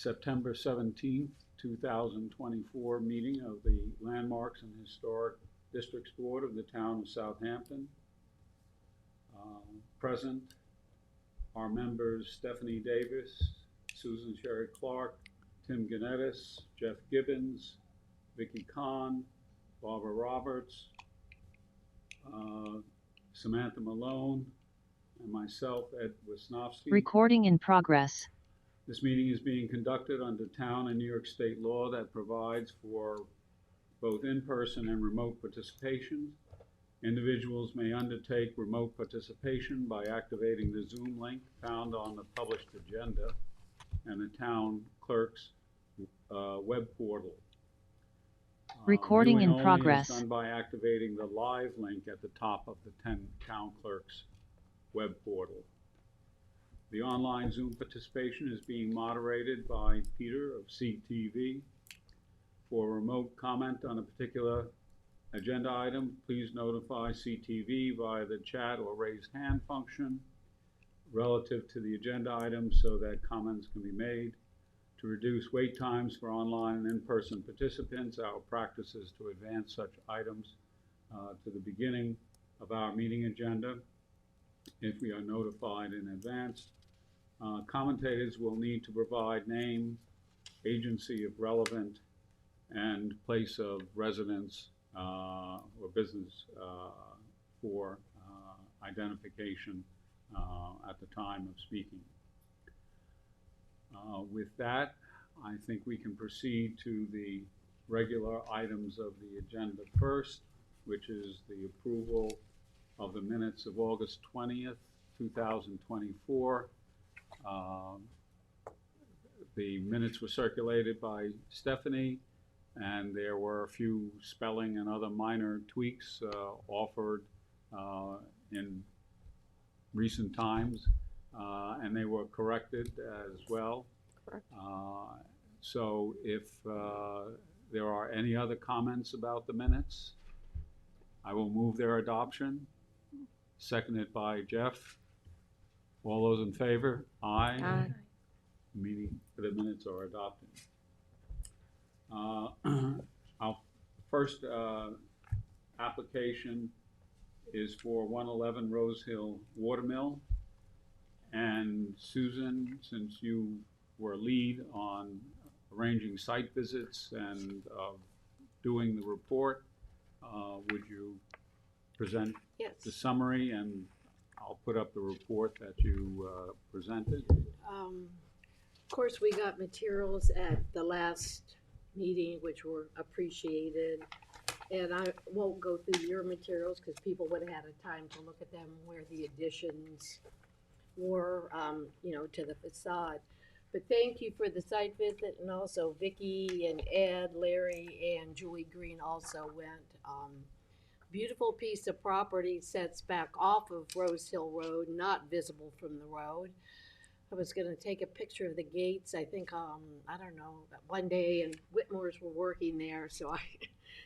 September 17th, 2024 meeting of the Landmarks and Historic Districts Board of the Town of Southampton. Present are members Stephanie Davis, Susan Sherry Clark, Tim Ganettis, Jeff Gibbons, Vicky Kahn, Barbara Roberts, Samantha Malone, and myself, Ed Wisnowski. Recording in progress. This meeting is being conducted under town and New York State law that provides for both in-person and remote participation. Individuals may undertake remote participation by activating the Zoom link found on the published agenda and the town clerk's web portal. Recording in progress. Is done by activating the live link at the top of the town clerk's web portal. The online Zoom participation is being moderated by Peter of CTV. For remote comment on a particular agenda item, please notify CTV via the chat or raise hand function relative to the agenda item so that comments can be made. To reduce wait times for online and in-person participants, our practice is to advance such items to the beginning of our meeting agenda if we are notified in advance. Commentators will need to provide name, agency if relevant, and place of residence or business for identification at the time of speaking. With that, I think we can proceed to the regular items of the agenda first, which is the approval of the minutes of August 20th, 2024. The minutes were circulated by Stephanie, and there were a few spelling and other minor tweaks offered in recent times, and they were corrected as well. Correct. So if there are any other comments about the minutes, I will move their adoption. Seconded by Jeff. All those in favor? Aye. Aye. The minutes are adopted. Our first application is for 111 Rose Hill Watermill. And Susan, since you were lead on arranging site visits and doing the report, would you present the summary, and I'll put up the report that you presented. Of course, we got materials at the last meeting, which were appreciated. And I won't go through your materials because people would have had a time to look at them where the additions were, to the facade. But thank you for the site visit, and also Vicki and Ed, Larry, and Julie Green also went. Beautiful piece of property sets back off of Rose Hill Road, not visible from the road. I was going to take a picture of the gates. I think, I don't know, one day, and Whitmore's were working there, so I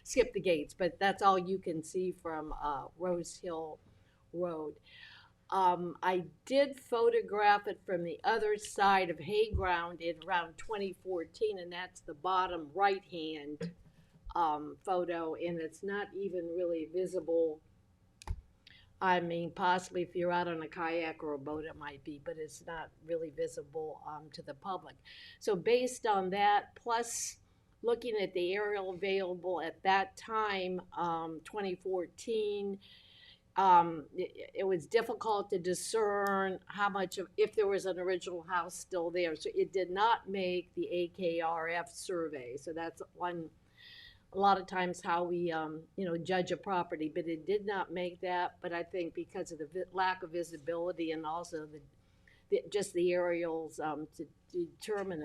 skipped the gates. But that's all you can see from Rose Hill Road. I did photograph it from the other side of Hayground in around 2014, and that's the bottom right-hand photo, and it's not even really visible. I mean, possibly if you're out on a kayak or a boat, it might be, but it's not really visible to the public. So based on that, plus looking at the aerial available at that time, 2014, it was difficult to discern how much of, if there was an original house still there. So it did not make the AKRF survey. So that's one, a lot of times how we, judge a property, but it did not make that. But I think because of the lack of visibility and also just the aerials to determine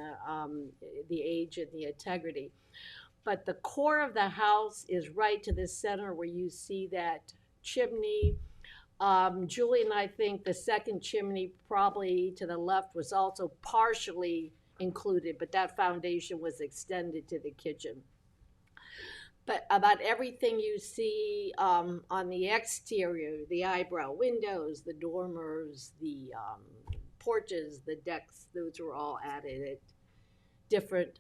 the age and the integrity. But the core of the house is right to the center where you see that chimney. Julie and I think the second chimney probably to the left was also partially included, but that foundation was extended to the kitchen. But about everything you see on the exterior, the eyebrow windows, the dormers, the porches, the decks, those were all added different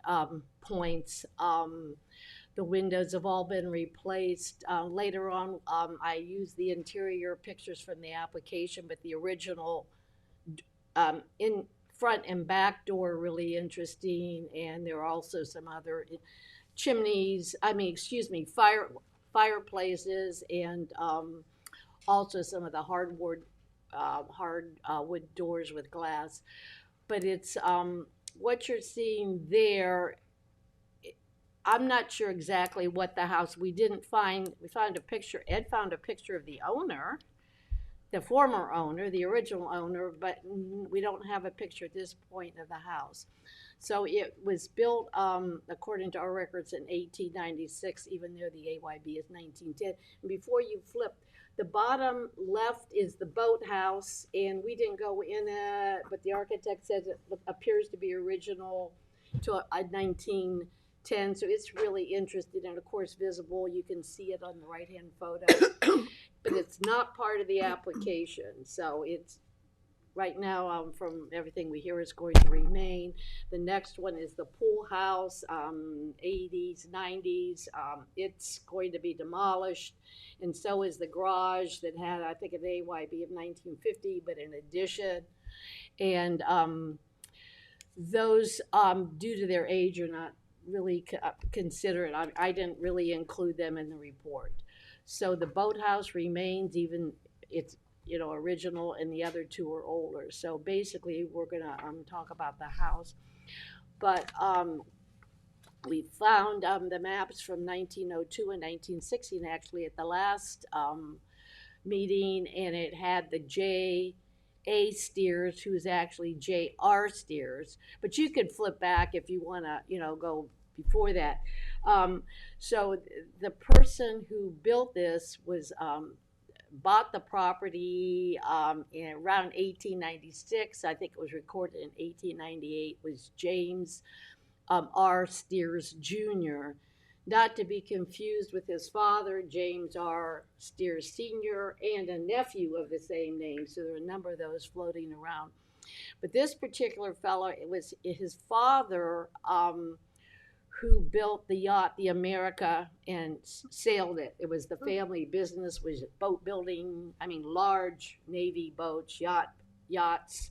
points. The windows have all been replaced. Later on, I used the interior pictures from the application, but the original in front and back door are really interesting, and there are also some other chimneys. Fireplaces, and also some of the hardwood wood doors with glass. But it's what you're seeing there. I'm not sure exactly what the house. We found a picture. Ed found a picture of the owner, the former owner, the original owner, but we don't have a picture at this point of the house. So it was built, according to our records, in 1896, even though the AYB is 1910. And before you flip, the bottom left is the boathouse, and we didn't go in it, but the architect says it appears to be original to a 1910. So it's really interesting, and of course visible. You can see it on the right-hand photo, but it's not part of the application. So it's right now, from everything we hear, is going to remain. The next one is the pool house, 80s, 90s. It's going to be demolished, and so is the garage that had, I think, an AYB of 1950, but an addition. And those, due to their age, are not really considered. I didn't really include them in the report. So the boathouse remains, even it's original, and the other two are older. So basically, we're gonna talk about the house. But we found the maps from 1902 and 1916 actually at the last meeting, and it had the J.A. Steers, who's actually J.R. Steers. But you could flip back if you want to, go before that. So the person who built this was bought the property in around 1896. I think it was recorded in 1898. Was James R. Steers Jr., not to be confused with his father, James R. Steers Sr., and a nephew of the same name. So there are a number of those floating around. But this particular fellow, it was his father who built the yacht, the America, and sailed it. It was the family business, was boat building, large Navy boats, yachts,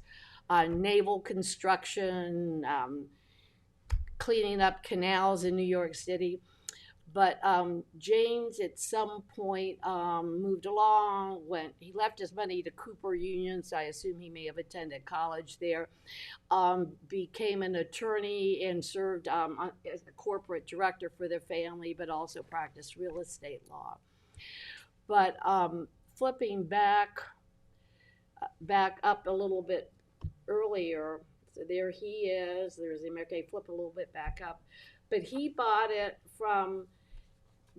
naval construction, cleaning up canals in New York City. But James at some point moved along, he left his money to Cooper Union, so I assume he may have attended college there, became an attorney and served as a corporate director for their family, but also practiced real estate law. But flipping back up a little bit earlier, so there he is, there's the American, flip a little bit back up, but he bought it from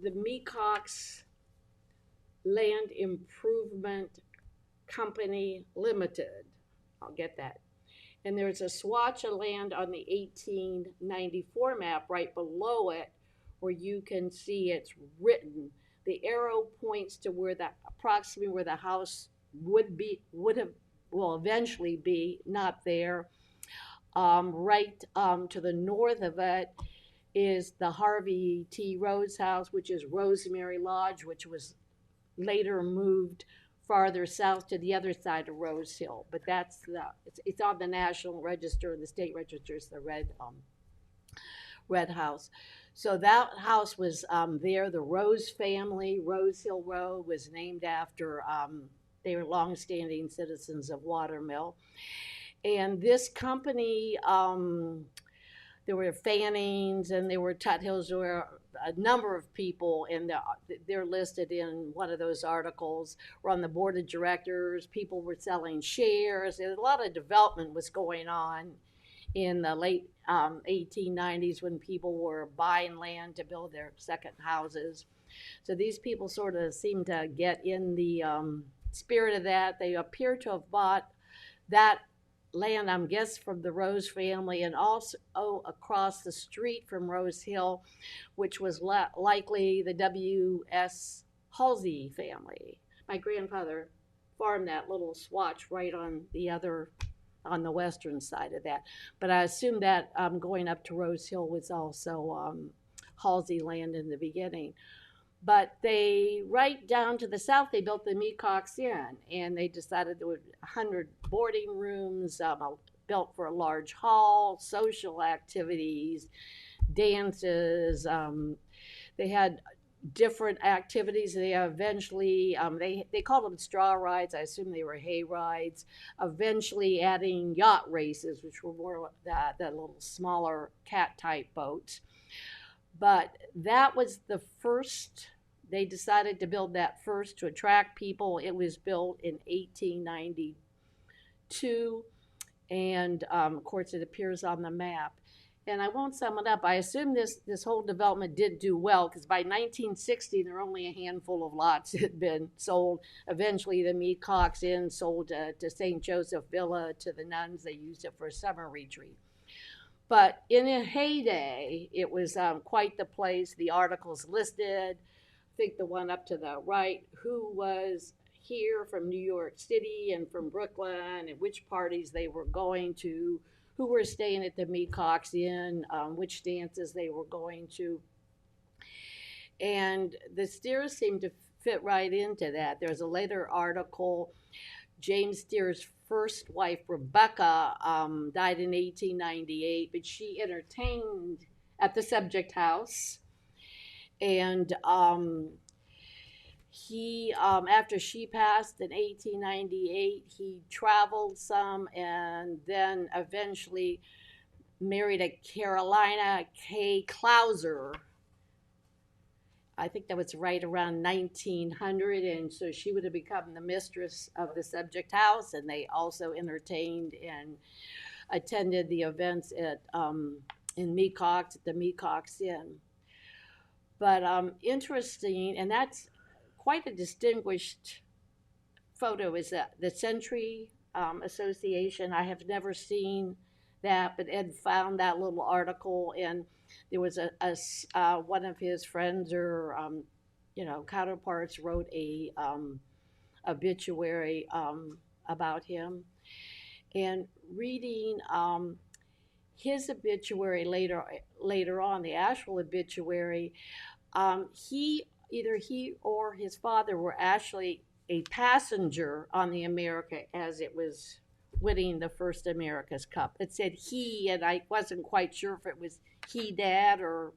the Mecox Land Improvement Company Limited. I'll get that. And there's a swatch of land on the 1894 map right below it where you can see it's written. The arrow points to approximately where the house will eventually be, not there. Right to the north of it is the Harvey T. Rose house, which is Rosemary Lodge, which was later moved farther south to the other side of Rose Hill. But it's on the National Register, the state register is the red house. So that house was there. The Rose family, Rose Hill Road, was named after, they were longstanding citizens of Watermill. And this company, there were Fannings and there were Tuthills, there were a number of people, and they're listed in one of those articles. Were on the board of directors, people were selling shares, and a lot of development was going on in the late 1890s when people were buying land to build their second houses. So these people sort of seem to get in the spirit of that. They appear to have bought that land, I'm guessing, from the Rose family, and also across the street from Rose Hill, which was likely the W.S. Halsey family. My grandfather farmed that little swatch right on the other on the western side of that. But I assume that going up to Rose Hill was also Halsey land in the beginning. But they, right down to the south, they built the Mecox Inn, and they decided there were 100 boarding rooms, built for a large hall, social activities, dances. They had different activities. They eventually, they called them straw rides. I assume they were hay rides. Eventually adding yacht races, which were more that little smaller cat type boats. But that was the first, they decided to build that first to attract people. It was built in 1892, and of course it appears on the map. And I won't sum it up. I assume this whole development did do well, because by 1960 there were only a handful of lots that had been sold. Eventually the Mecox Inn sold to St. Joseph Villa, to the nuns. They used it for a summer retreat. But in a heyday, it was quite the place. The articles listed, I think the one up to the right, who was here from New York City and from Brooklyn, and which parties they were going to, who were staying at the Mecox Inn, which dances they were going to. And the Steers seemed to fit right into that. There's a later article, James Steers' first wife, Rebecca, died in 1898, but she entertained at the Subject House. And he, after she passed in 1898, he traveled some, and then eventually married a Carolina K. Clouser. I think that was right around 1900, and so she would have become the mistress of the Subject House, and they also entertained and attended the events at in Mecox, at the Mecox Inn. But interesting, and that's quite a distinguished photo, is that the Century Association. I have never seen that, but Ed found that little article, and there was a one of his friends or counterparts wrote a obituary about him, and reading his obituary later on, the actual obituary, either he or his father were actually a passenger on the America as it was winning the first America's Cup. It said he, and I wasn't quite sure if it was he dad or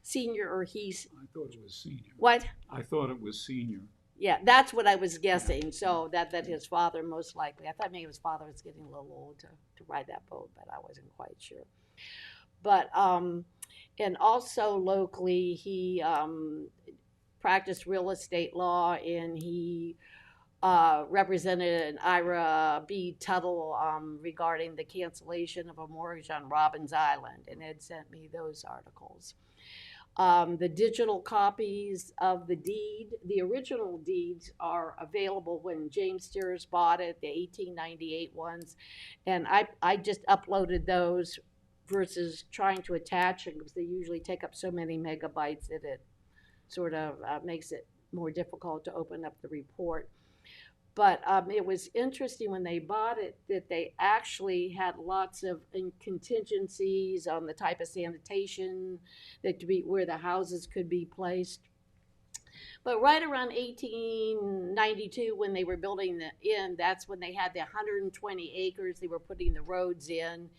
senior or he's. I thought it was senior. What? I thought it was senior. Yeah, that's what I was guessing. So that his father most likely. I thought maybe his father was getting a little old to ride that boat, but I wasn't quite sure. But and also locally, he practiced real estate law, and he represented an Ira B. Tuttle regarding the cancellation of a mortgage on Robbins Island, and Ed sent me those articles. The digital copies of the deed, the original deeds, are available when James Steers bought it, the 1898 ones, and I just uploaded those versus trying to attach it, because they usually take up so many megabytes that it sort of makes it more difficult to open up the report. But it was interesting when they bought it that they actually had lots of contingencies on the type of sanitation that could be, where the houses could be placed. But right around 1892, when they were building the inn, that's when they had the 120 acres. They were putting the roads in.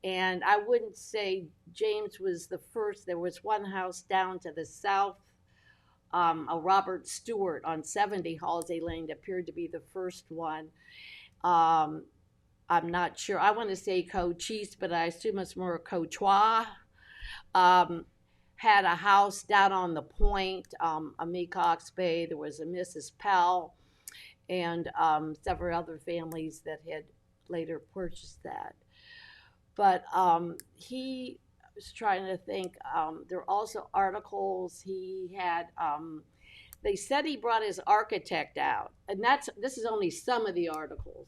And I wouldn't say James was the first. There was one house down to the south, a Robert Stewart on 70 Halsey Lane, appeared to be the first one. I'm not sure. I want to say Cochise, but I assume it's more Cochois. Had a house down on the point, a Mecox Bay. There was a Mrs. Pell, and several other families that had later purchased that. But he was trying to think. There are also articles he had. They said he brought his architect out, and this is only some of the articles.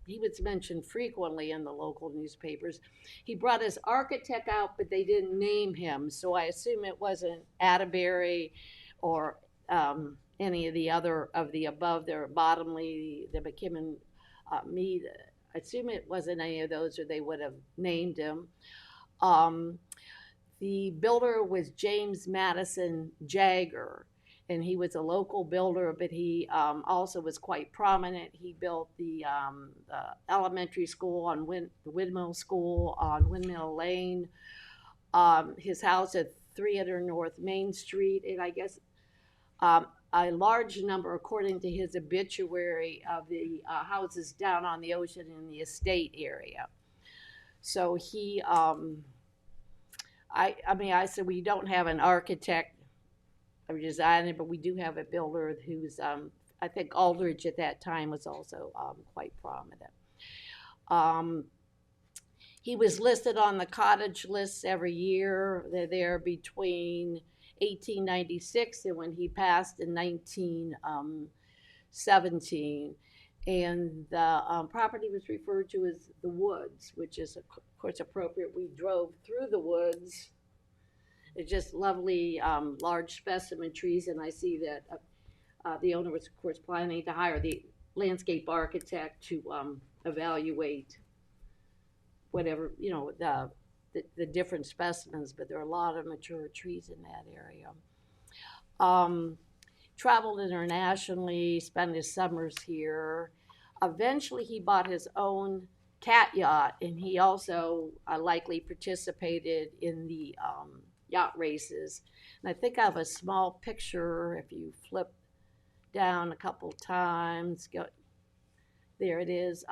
He was mentioned frequently in the local newspapers. He brought his architect out, but they didn't name him, so I assume it wasn't Atterbury or any of the other of the above. There, Bottomley, the McKimmon, Mead, I assume it wasn't any of those, or they would have named him. Um, the builder was James Madison Jagger, and he was a local builder, but he also was quite prominent. He built the elementary school on the Windmill School on Windmill Lane. His house at 300 North Main Street, and I guess a large number, according to his obituary, of the houses down on the ocean in the estate area. So he, I said we don't have an architect or designer, but we do have a builder who's, I think Aldridge at that time was also quite prominent. He was listed on the cottage lists every year. They're there between 1896 and when he passed in 1917. And the property was referred to as the Woods, which is, of course, appropriate. We drove through the woods. It's just lovely, large specimen trees, and I see that the owner was, of course, planning to hire the landscape architect to evaluate whatever, the different specimens, but there are a lot of mature trees in that area. Traveled internationally, spent his summers here. Eventually, he bought his own cat yacht, and he also likely participated in the yacht races. And I think I have a small picture. If you flip down a couple times, there it is.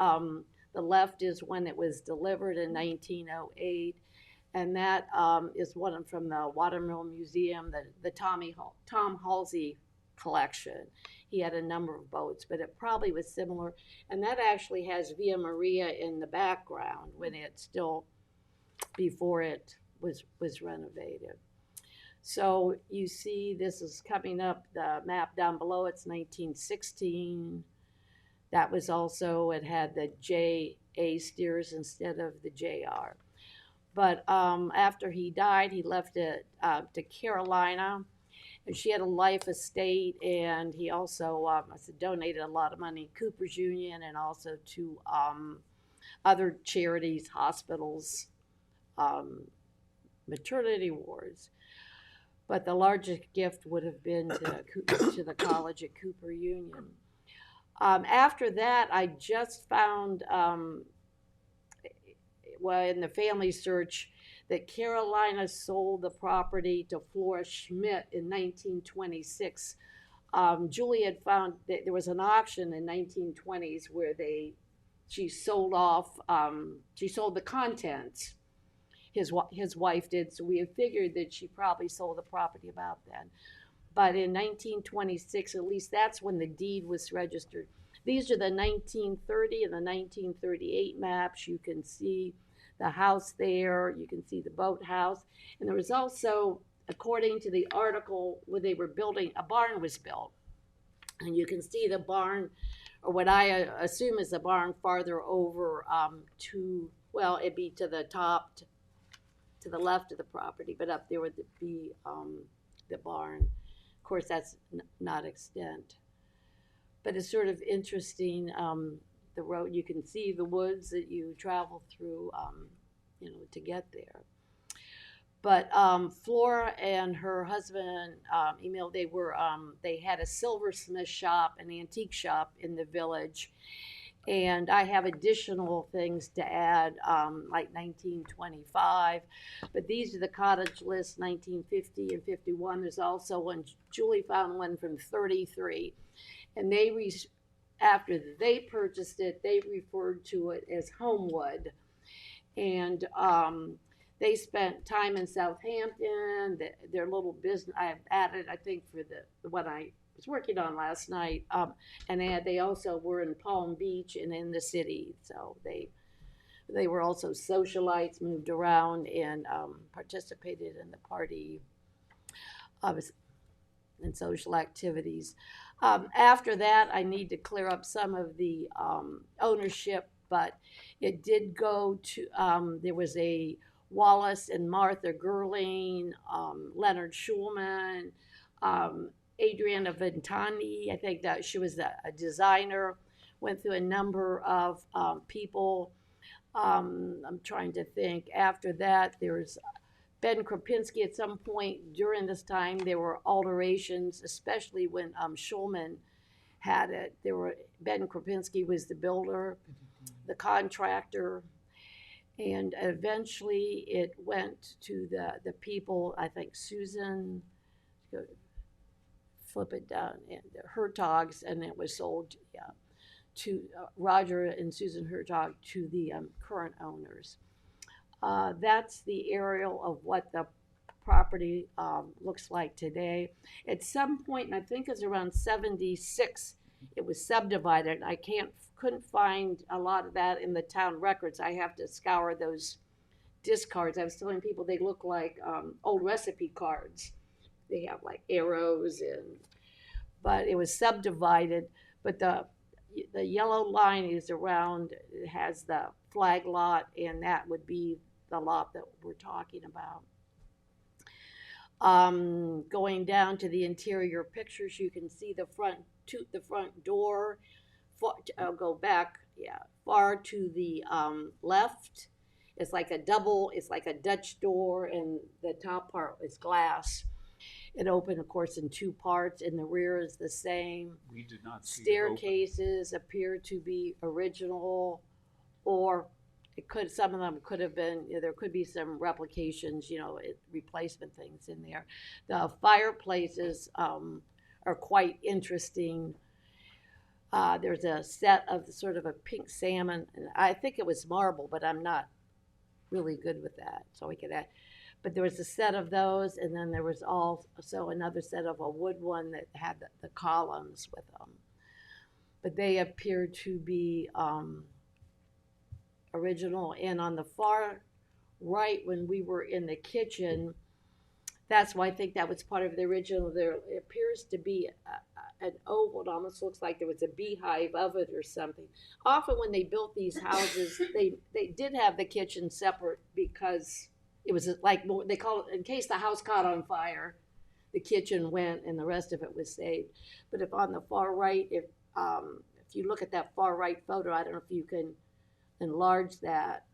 The left is when it was delivered in 1908. And that is one from the Watermill Museum, the Tom Halsey collection. He had a number of boats, but it probably was similar. And that actually has Via Maria in the background when it's still before it was renovated. So you see this is coming up, the map down below, it's 1916. That was also, it had the J.A. steers instead of the J.R. But after he died, he left it to Carolina, and she had a life estate, and he also donated a lot of money to Cooper's Union and also to other charities, hospitals, maternity wards. But the largest gift would have been to the college at Cooper Union. After that, I just found, in the family search, that Carolina sold the property to Flora Schmidt in 1926. Julie had found that there was an auction in 1920s where she sold off, she sold the contents. His wife did, so we have figured that she probably sold the property about then. But in 1926, at least that's when the deed was registered. These are the 1930 and the 1938 maps. You can see the house there. You can see the boathouse. And there was also, according to the article, where they were building, a barn was built. And you can see the barn, or what I assume is the barn farther over it'd be to the top, to the left of the property, but up there would be the barn. Of course, that's not extent. But it's sort of interesting, the road, you can see the woods that you travel through, to get there. But Flora and her husband, Emil, they had a silversmith shop, an antique shop in the village. And I have additional things to add, like 1925. But these are the cottage lists, 1950 and 51. There's also one, Julie found one from 33. And after they purchased it, they referred to it as Homewood. And they spent time in Southampton, their little business. I have added, I think, for the what I was working on last night, and they also were in Palm Beach and in the city. So they were also socialites, moved around, and participated in the party and social activities. After that, I need to clear up some of the ownership, but it did go to, there was a Wallace and Martha Gerling, Leonard Schulman, Adriana Ventani, I think that she was a designer, went through a number of people. I'm trying to think. After that, there's Ben Krapinski. At some point during this time, there were alterations, especially when Schulman had it. Ben Krapinski was the builder, the contractor, and eventually it went to the people. I think Susan, flip it down, and the Hertogs, and it was sold to Roger and Susan Hertog, to the current owners. That's the aerial of what the property looks like today. At some point, and I think it's around 76, it was subdivided. I couldn't find a lot of that in the town records. I have to scour those discards. I was telling people they look like old recipe cards. They have like arrows, but it was subdivided. But the yellow line is around, it has the flag lot, and that would be the lot that we're talking about. Going down to the interior pictures, you can see the front door. I'll go back, far to the left. It's like a Dutch door, and the top part is glass. It opened, of course, in two parts, and the rear is the same. We did not see Staircases appear to be original, or some of them could have been, there could be some replications, replacement things in there. The fireplaces are quite interesting. There's a set of sort of a pink salmon, and I think it was marble, but I'm not really good with that, so we could add. But there was a set of those, and then there was also another set of a wood one that had the columns with them. But they appear to be original. And on the far right, when we were in the kitchen, that's why I think that was part of the original. There appears to be an oval. It almost looks like there was a beehive of it or something. Often when they built these houses, they did have the kitchen separate, because it was like, they call it, in case the house caught on fire, the kitchen went and the rest of it was saved. But if on the far right, if you look at that far right photo, I don't know if you can enlarge that,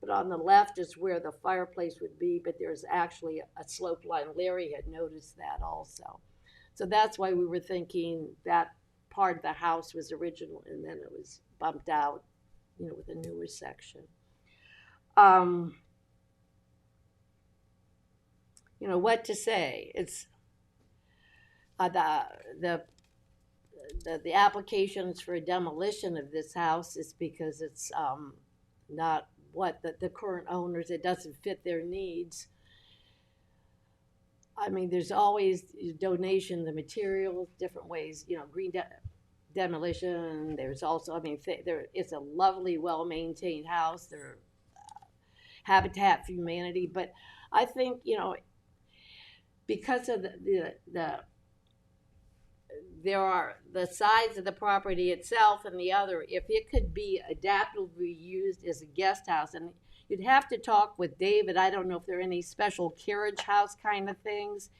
but on the left is where the fireplace would be, but there's actually a slope line. Larry had noticed that also. So that's why we were thinking that part of the house was original, and then it was bumped out, with a newer section. What to say? It's the applications for a demolition of this house is because it's not what the current owners, it doesn't fit their needs. I mean, there's always donation, the materials, different ways, green demolition. There's also, it's a lovely, well-maintained house. There Habitat for Humanity, but I think, because of there are the sides of the property itself and the other, if it could be adaptively used as a guest house, and you'd have to talk with David. I don't know if there are any special carriage house kind of things.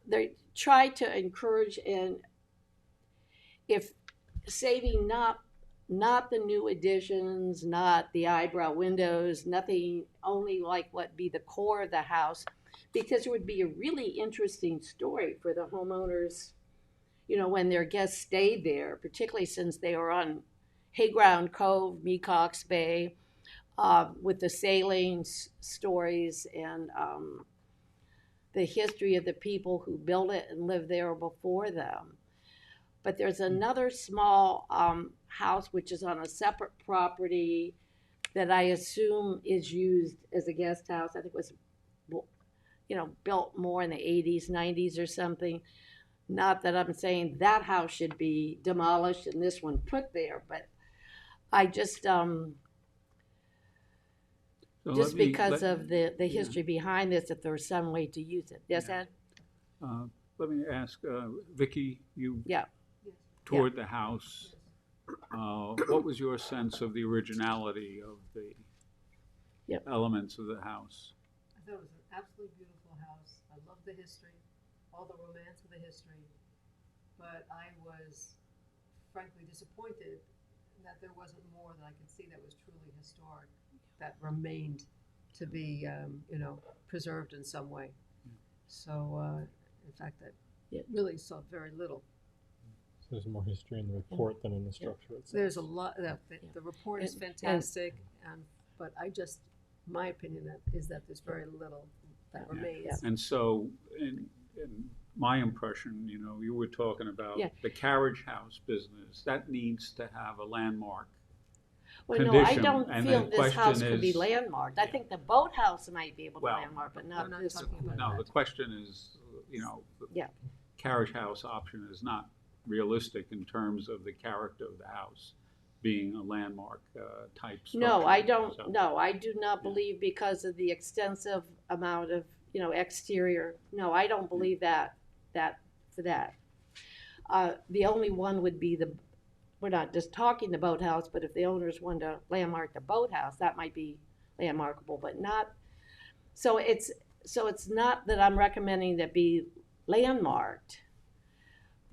They try to encourage, and if saving not the new additions, not the eyebrow windows, nothing, only like what be the core of the house, because it would be a really interesting story for the homeowners, when their guests stayed there, particularly since they were on Hayground Cove, Mecox Bay, with the sailing stories and the history of the people who built it and lived there before them. But there's another small house which is on a separate property that I assume is used as a guest house. I think it was built more in the 80s, 90s or something. Not that I'm saying that house should be demolished and this one put there, but I just because of the history behind this, if there's some way to use it. Yes, Ed? Let me ask, Vicki, you Yeah. toured the house. What was your sense of the originality of the elements of the house? I thought it was an absolutely beautiful house. I love the history, all the romance of the history, but I was frankly disappointed that there wasn't more that I could see that was truly historic, that remained to be, preserved in some way. So, in fact, that really saw very little. So there's more history in the report than in the structure itself. There's a lot, the report is fantastic, but my opinion is that there's very little that remains. And so, in my impression, you were talking about Yeah. the carriage house business, that needs to have a landmark. Well, no, I condition, don't and feel the this house question could be is- landmarked. I think the boathouse might be able to Well, landmark, but we're not not this talking one. about No, the question is, the Yeah. carriage house option is not realistic in terms of the character of the house being a landmark type structure. No, I don't, So- no, I do not believe because of the extensive amount of, exterior. No, I don't believe that for that. The only one would be we're not just talking the boathouse, but if the owners want to landmark the boathouse, that might be landmarkable, but not, so it's not that I'm recommending that be landmarked.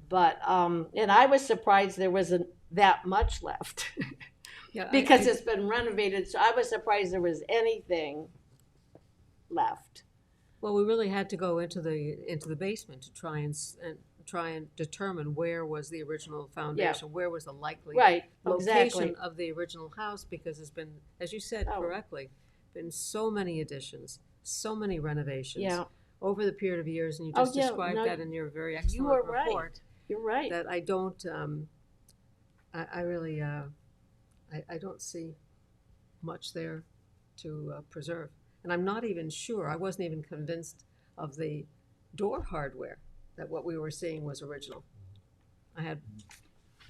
But, and I was surprised there wasn't that much left Yeah, because it's been renovated, so I was surprised there was anything left. Well, we really had to go into the basement to try and determine where was the original foundation, where was the likely Right, location exactly. of the original house, because there's been, as you said Oh. correctly, been so many additions, so many renovations Yeah, over the period of years, and you Oh, just yeah, described no, that in your very you excellent are right. report. You're right. That I don't, I really, I don't see much there to preserve. And I'm not even sure, I wasn't even convinced of the door hardware, that what we were seeing was original. I had,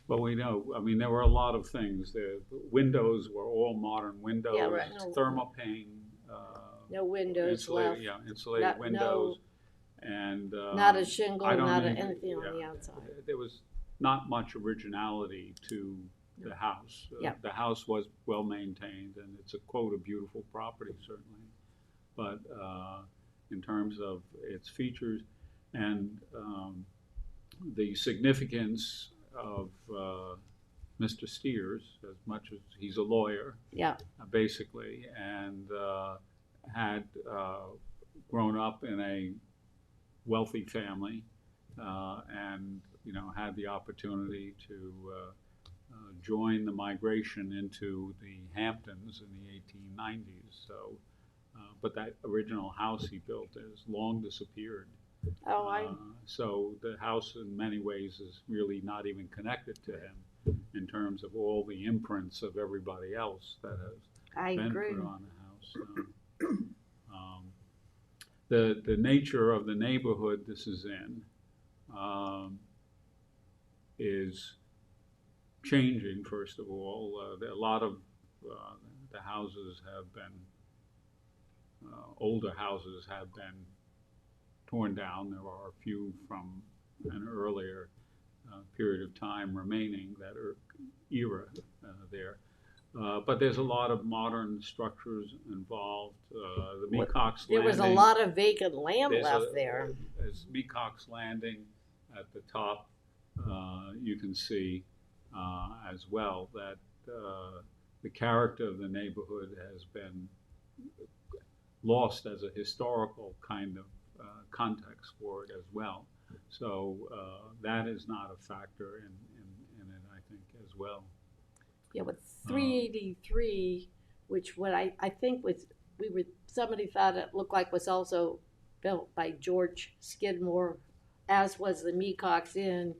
Well, we know, there were a lot of things. The windows were all modern windows, Yeah, right. No- thermopane, No windows left, insulated Not- windows, and not a shingle, I don't not even- anything on the yeah, outside. There was not much originality to the house. Yeah. The house was well maintained, and it's a beautiful property certainly. But in terms of its features and the significance of Mr. Steers, as much as he's a lawyer, Yeah, basically, and had grown up in a wealthy family, and had the opportunity to join the migration into the Hamptons in the 1890s. So, but that original house he built has long disappeared. So the house in many ways is really not even connected to him in terms of all the imprints of everybody else that has I been agree. put on the house. The nature of the neighborhood this is in is changing. First of all, a lot of the houses have been older houses have been torn down. There are a few from an earlier period of time remaining that are era there. But there's a lot of modern structures involved. The Mecox There Landing. was a lot of vacant land There's left there. As Mecox Landing at the top, you can see as well that the character of the neighborhood has been lost as a historical kind of context for it as well. So that is not a factor in it, I think, as well. Yeah, with 383, which what I think was, somebody thought it looked like was also built by George Skidmore, as was the Mecox Inn.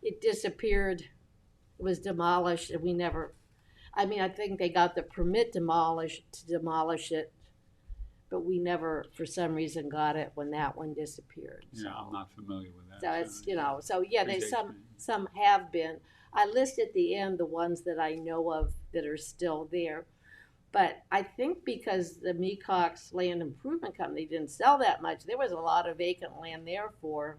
It disappeared, it was demolished, and we never, I think they got the permit to demolish it, but we never, for some reason, got it when that one disappeared. Yeah, I'm not familiar with that. So it's, so yeah, there's predates me. some have been. I list at the end the ones that I know of that are still there. But I think because the Mecox Land Improvement Company didn't sell that much, there was a lot of vacant land there for,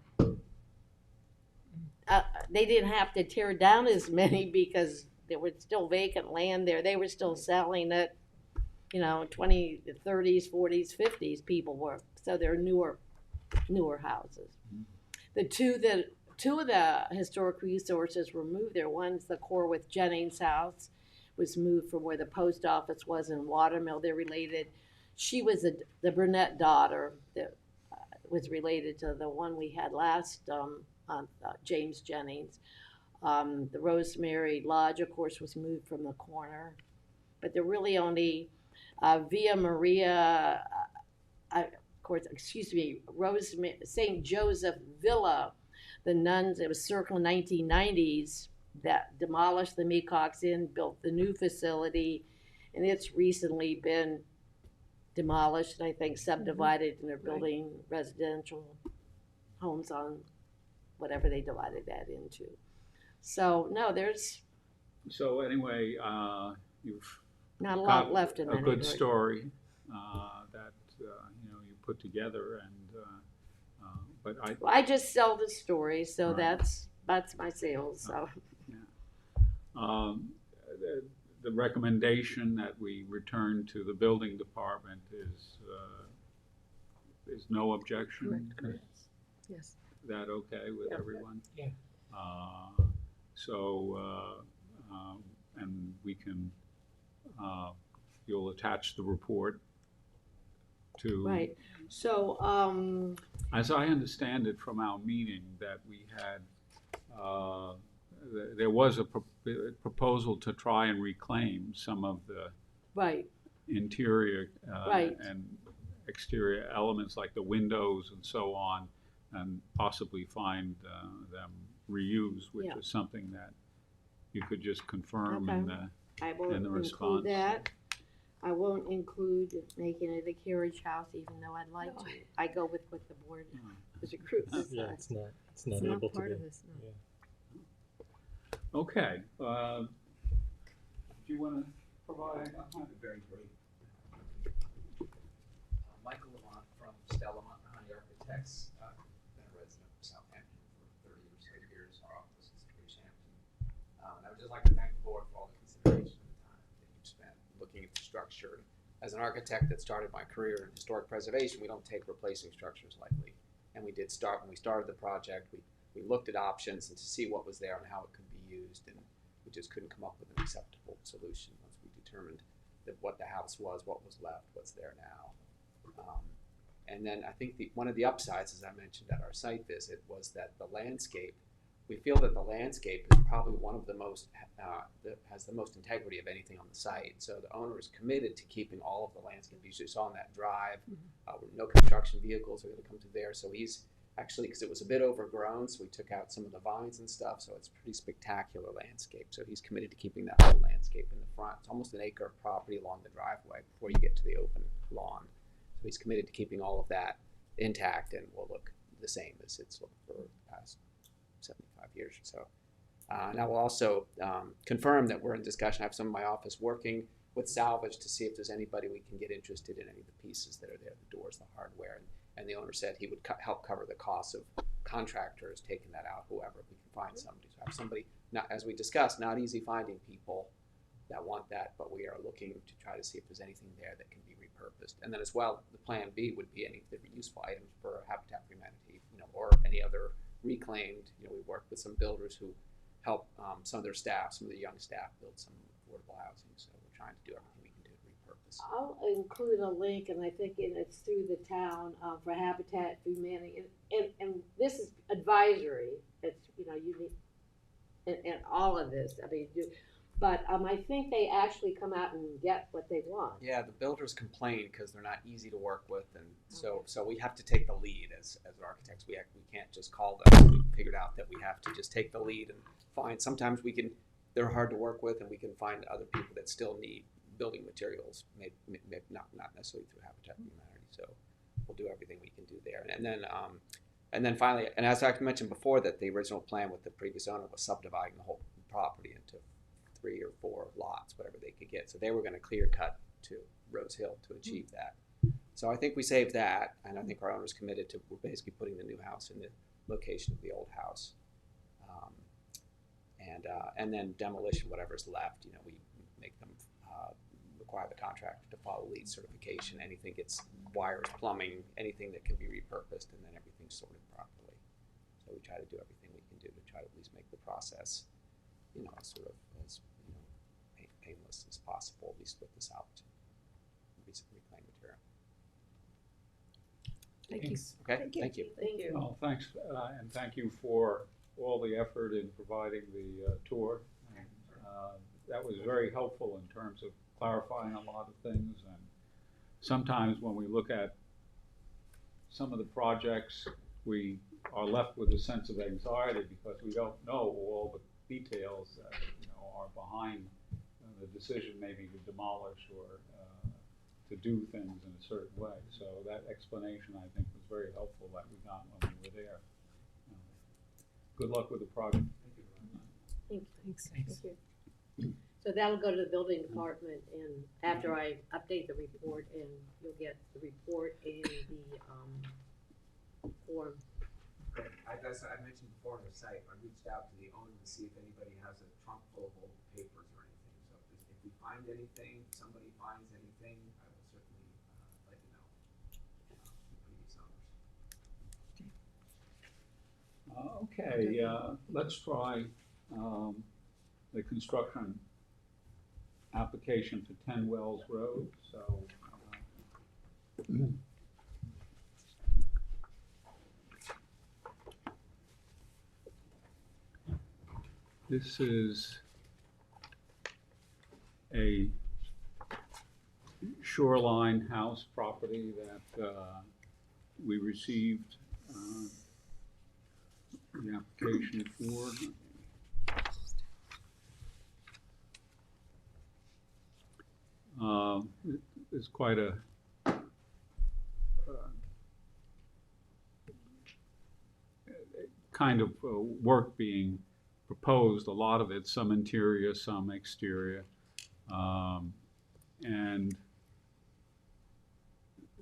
they didn't have to tear down as many because there was still vacant land there. They were still selling it, 20s, 30s, 40s, 50s people were. So they're newer houses. The two that two of the historic resources were moved there. One's the core with Jennings House, was moved from where the post office was in Watermill. They're related. She was the Burnett daughter that was related to the one we had last on James Jennings. The Rosemary Lodge, of course, was moved from the corner, but they're really only Via Maria. Of course, excuse me, Rosemary St. Joseph Villa. The nuns. It was circa 1990s that demolished the Mecox Inn, built the new facility, and it's recently been demolished and I think subdivided, and they're building residential homes on whatever they divided that into. So no, there's So anyway, you've not a lot got left in a that good neighborhood. story that you put together, and but Well, I just sell the story, so Right. that's my sales. So um, the recommendation that we return to the building department is no objection. Correct. Yes. Is that okay with Yeah. everyone? Yeah. And we can, you'll attach the report to. right. So As I understand it from our meeting, that we had, there was a proposal to try and reclaim some of the right. interior Right. and exterior elements like the windows and so on, and possibly find them reused, which Yeah. is something that you could just confirm Okay. in the, I won't And the include response. that. I won't include making it a carriage house, even though I'd like No. to. I go with what the board as a group Yeah, decides. it's not It's not able to part be. of this, no. Yeah. okay. Do you want to provide? Very brief. Michael Lamont from Stella Honey Architects, been a resident of Southampton for 30 years. Our office is in Southampton. And I would just like to thank the board for all the consideration and time that you've spent looking at the structure. As an architect that started my career in historic preservation, we don't take replacing structures lightly. And we did start, when we started the project, we looked at options and to see what was there and how it could be used, and we just couldn't come up with an acceptable solution once we determined that what the house was, what was left, what's there now. And then I think one of the upsides, as I mentioned at our site visit, was that the landscape, we feel that the landscape is probably one of the most, that has the most integrity of anything on the site. So the owner is committed to keeping all of the landscape. You saw on that drive, no construction vehicles are going to come to there. So he's actually, because it was a bit overgrown, so we took out some of the vines and stuff. So it's a pretty spectacular landscape. So he's committed to keeping that whole landscape in the front. It's almost an acre of property along the driveway before you get to the open lawn. So he's committed to keeping all of that intact and will look the same as it's looked for the past 75 years or so. And I will also confirm that we're in discussion. I have some of my office working with salvage to see if there's anybody we can get interested in any of the pieces that are there, the doors, the hardware. And the owner said he would help cover the costs of contractors taking that out, whoever, if we can find somebody. So I have somebody, not, as we discussed, not easy finding people that want that, but we are looking to try to see if there's anything there that can be repurposed. And then as well, the plan B would be any useful items for Habitat for Humanity, or any other reclaimed. We work with some builders who help some of their staff, some of the young staff, build some affordable housing. So we're trying to do everything we can do to repurpose. I'll include a link, and I think it's through the town for Habitat for Humanity, and this is advisory. It's you need and all of this. I mean, but I think they actually come out and get what they want. Yeah, the builders complain because they're not easy to work with, and so we have to take the lead as architects. We can't just call them. We figured out that we have to just take the lead and find. Sometimes they're hard to work with, and we can find other people that still need building materials, maybe not necessarily through Habitat for Humanity. So we'll do everything we can do there, and then finally, and as I mentioned before, that the original plan with the previous owner was subdividing the whole property into 3 or 4 lots, whatever they could get. So they were going to clear cut to Rose Hill to achieve that. So I think we saved that, and I think our owner's committed to basically putting the new house in the location of the old house, and then demolition, whatever's left. We make them require the contractor to follow LEED certification. Anything gets wires, plumbing, anything that can be repurposed, and then everything's sorted properly. So we try to do everything we can do to try to at least make the process, sort of as, painless as possible, at least with this out reclaimed material. Thank you. Thanks. Okay, Thank you. thank you. Thank you. Well, thanks, and thank you for all the effort in providing the tour. And, that was very helpful in terms of clarifying a lot of things. And sometimes when we look at some of the projects, we are left with a sense of anxiety because we don't know all the details that are behind the decision, maybe to demolish or to do things in a certain way. So that explanation, I think, was very helpful that we got when we were there. Good luck with the project. Thank you. Thanks. Thank you. So that'll go to the building department, and after I update the report, and you'll get the report and the form. Great. As I mentioned before on the site, I reached out to the owner to see if anybody has a trunk full of old papers or anything. So if we find anything, if somebody finds anything, I will certainly let you know. Previous owners. Okay, let's try the construction application for 10 Wells Road. So this is a shoreline house property that we received the application for. There's quite a kind of work being proposed, a lot of it, some interior, some exterior. And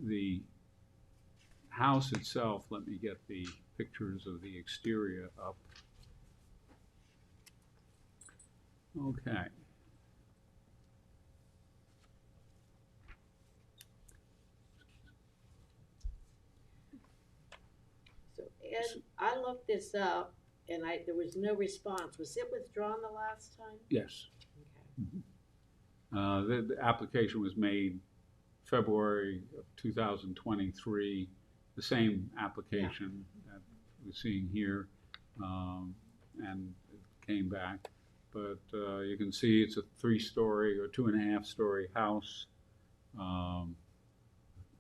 the house itself, let me get the pictures of the exterior up. Okay. So Ed, I looked this up, and there was no response. Was it withdrawn the last time? Yes. Okay. The application was made February of 2023, the same application that we're seeing here, and it came back. But you can see it's a 3-story or 2.5-story house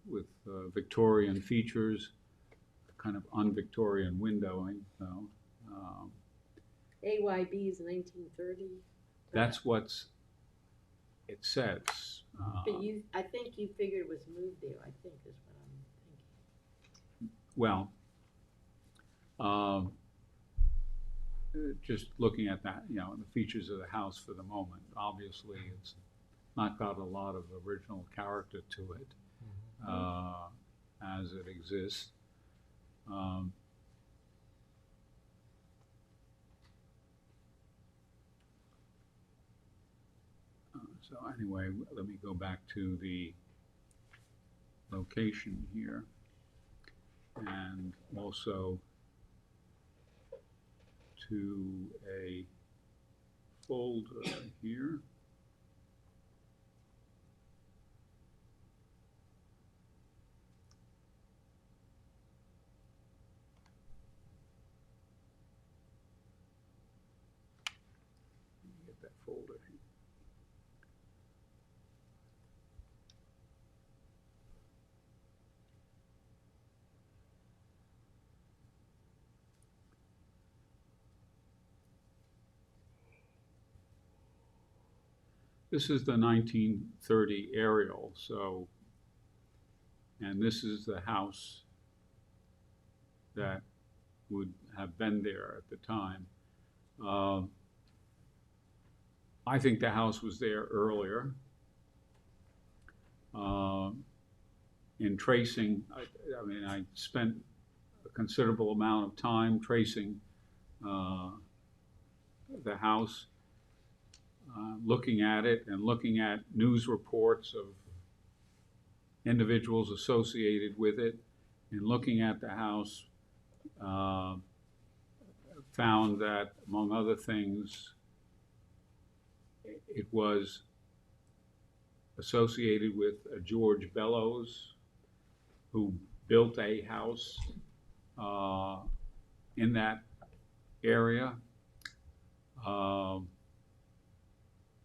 with Victorian features, kind of un-Victorian windowing. So, AYB is 1930. that's what's it says. But I think you figured it was moved there, I think is what I'm thinking. Well, just looking at that, the features of the house for the moment, obviously it's not got a lot of original character to it as it exists. So anyway, let me go back to the location here and also to a folder here. Let me get that folder here. This is the 1930 aerial, so, and this is the house that would have been there at the time. I think the house was there earlier. In tracing, I spent a considerable amount of time tracing the house. Looking at it and looking at news reports of individuals associated with it, and looking at the house found that, among other things, it was associated with George Bellows, who built a house in that area.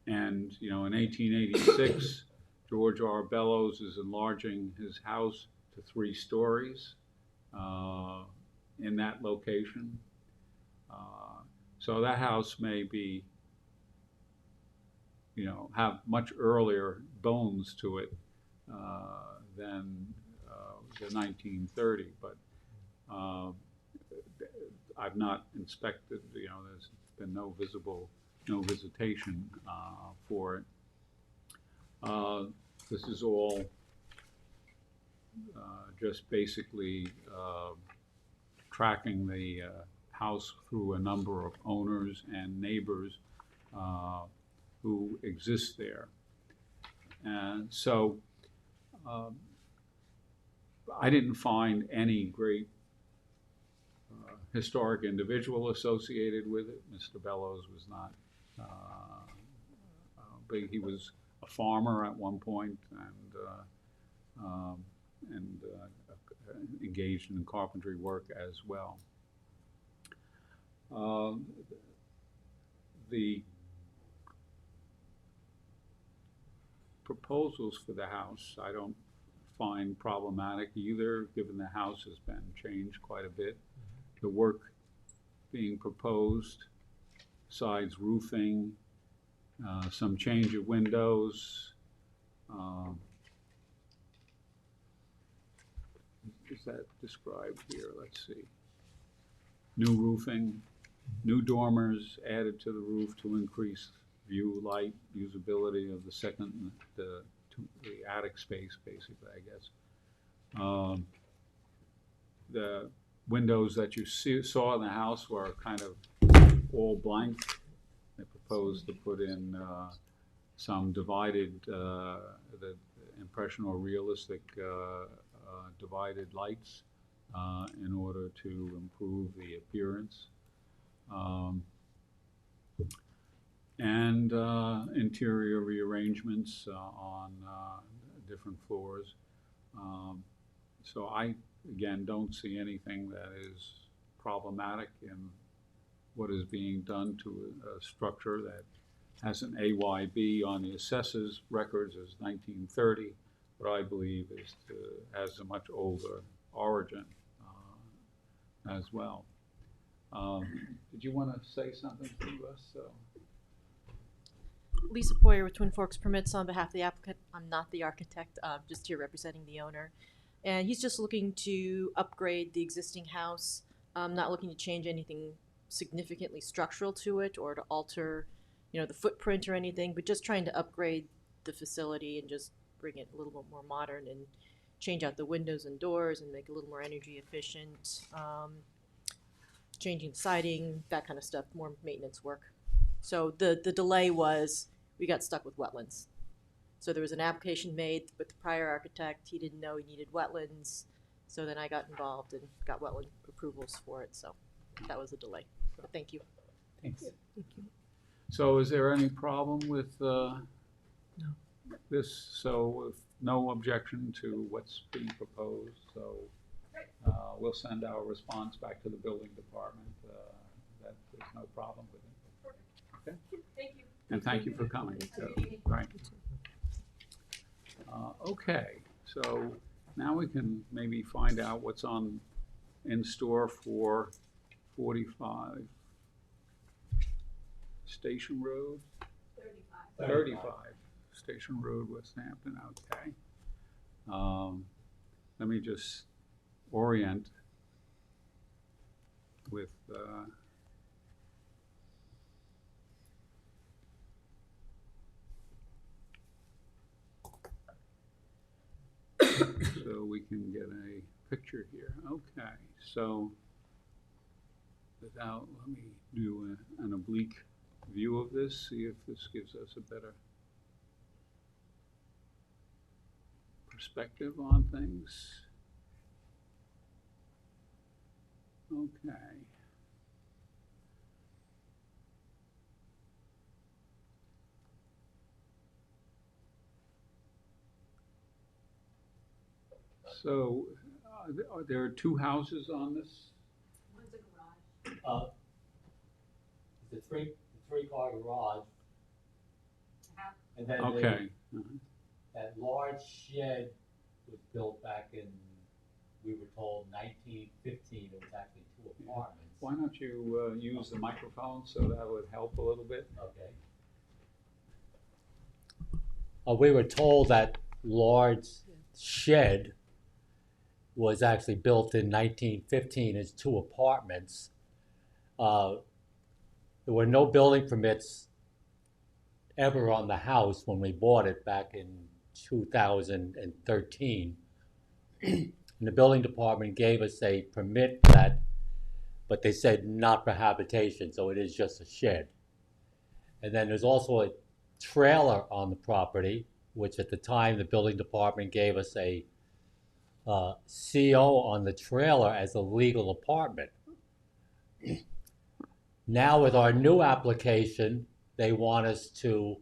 And, you know, in 1886, George R. Bellows is enlarging his house to 3 stories in that location. So that house may be, you know, have much earlier bones to it than the 1930, but I've not inspected, you know, there's been no visitation for it. This is all just basically tracking the house through a number of owners and neighbors who exist there. And so I didn't find any great historic individual associated with it. Mr. Bellows was not big. He was a farmer at one point and engaged in carpentry work as well. The proposals for the house I don't find problematic either, given the house has been changed quite a bit. The work being proposed, besides roofing, some change of windows. Is that described here? Let's see. New roofing, new dormers added to the roof to increase view, light, usability of the attic space, basically, I guess. The windows that you saw in the house were kind of all blank. They proposed to put in some divided, the impression or realistic divided lights in order to improve the appearance. And interior rearrangements on different floors. So I, again, don't see anything that is problematic in what is being done to a structure that has an AYB on the assessor's records as 1930, but I believe has a much older origin as well. Did you want to say something to us? Lisa Poyer with Twin Forks Permits on behalf of the applicant. I'm not the architect, just here representing the owner. And he's just looking to upgrade the existing house, not looking to change anything significantly structural to it or to alter, you know, the footprint or anything, but just trying to upgrade the facility and just bring it a little bit more modern and change out the windows and doors and make it a little more energy efficient, changing siding, that kind of stuff, more maintenance work. So the delay was we got stuck with wetlands. So there was an application made with the prior architect. He didn't know he needed wetlands. So then I got involved and got wetland approvals for it. So that was a delay. But thank you. Thanks. So is there any problem with this? So if no objection to what's being proposed, so we'll send our response back to the building department that there's no problem with it. Okay? Thank you. And thank you for coming. Right. Okay, so now we can maybe find out what's in store for 45 Station Road? 35 Station Road, West Hampton, okay. Let me just orient with so we can get a picture here. Okay, so let me do an oblique view of this, see if this gives us a better perspective on things. Okay. So, there are two houses on this? The three-car garage. And then Okay. that large shed was built back in, we were told 1915, it was actually two apartments. Why don't you use the microphone so that would help a little bit? Okay. We were told that large shed was actually built in 1915 as two apartments. There were no building permits ever on the house when we bought it back in 2013. And the building department gave us a permit for that, but they said not for habitation, so it is just a shed. And then there's also a trailer on the property, which at the time the building department gave us a CO on the trailer as a legal apartment. Now with our new application, they want us to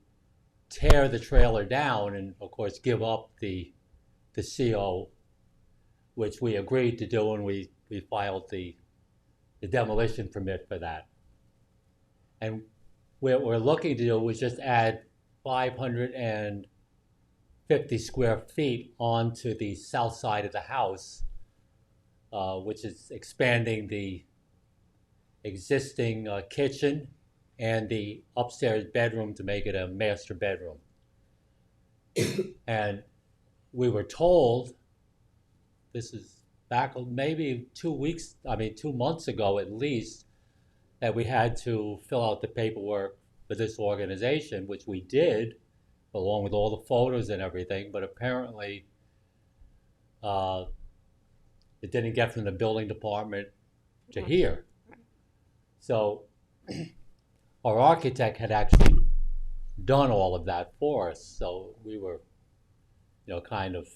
tear the trailer down and of course give up the CO, which we agreed to do, and we filed the demolition permit for that. And what we're looking to do is just add 550 square feet onto the south side of the house, which is expanding the existing kitchen and the upstairs bedroom to make it a master bedroom. And we were told, this is back maybe 2 months ago at least, that we had to fill out the paperwork for this organization, which we did, along with all the photos and everything, but apparently it didn't get from the building department to here. So our architect had actually done all of that for us, so we were, kind of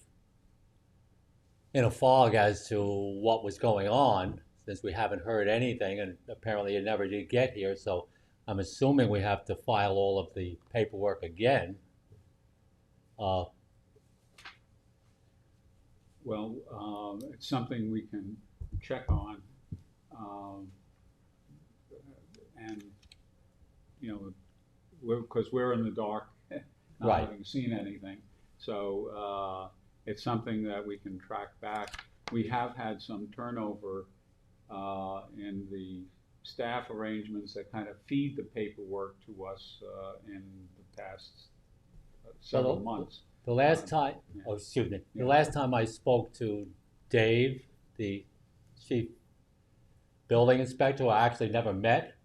in a fog as to what was going on, since we haven't heard anything, and apparently it never did get here, so I'm assuming we have to file all of the paperwork again. Well, it's something we can check on. And, because we're in the dark, not Right. having seen anything. So it's something that we can track back. We have had some turnover in the staff arrangements that kind of feed the paperwork to us in the past several months. The last time, yeah. The Yeah. last time I spoke to Dave, the chief building inspector, who I actually never met.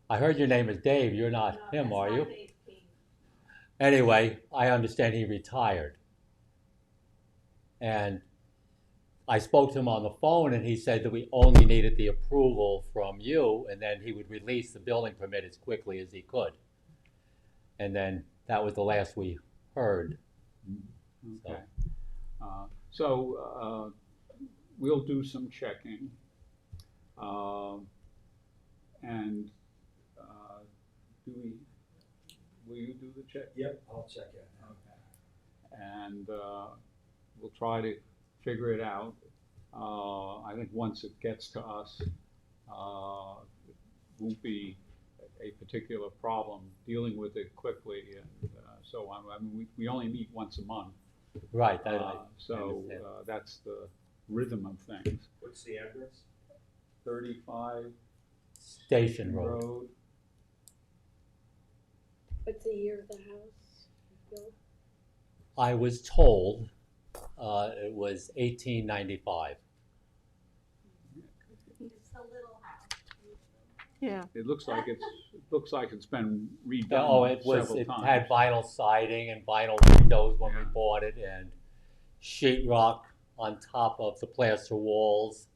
I heard your name is Dave, you're not him, are you? Anyway, I understand he retired. And I spoke to him on the phone and he said that we only needed the approval from you, and then he would release the building permit as quickly as he could. And then that was the last we heard. Okay. So we'll do some checking. And will you do the check? Yep, I'll check it. Okay. And we'll try to figure it out. I think once it gets to us, it won't be a particular problem dealing with it quickly. And so we only meet once a month. Right. So that's the rhythm of things. What's the address? 35 Station Road. What's the year of the house built? I was told it was 1895. It's the little house. Yeah. It looks like it's been redone Oh, it several times. had vinyl siding and vinyl windows when we bought it, and sheetrock on top of the plaster walls.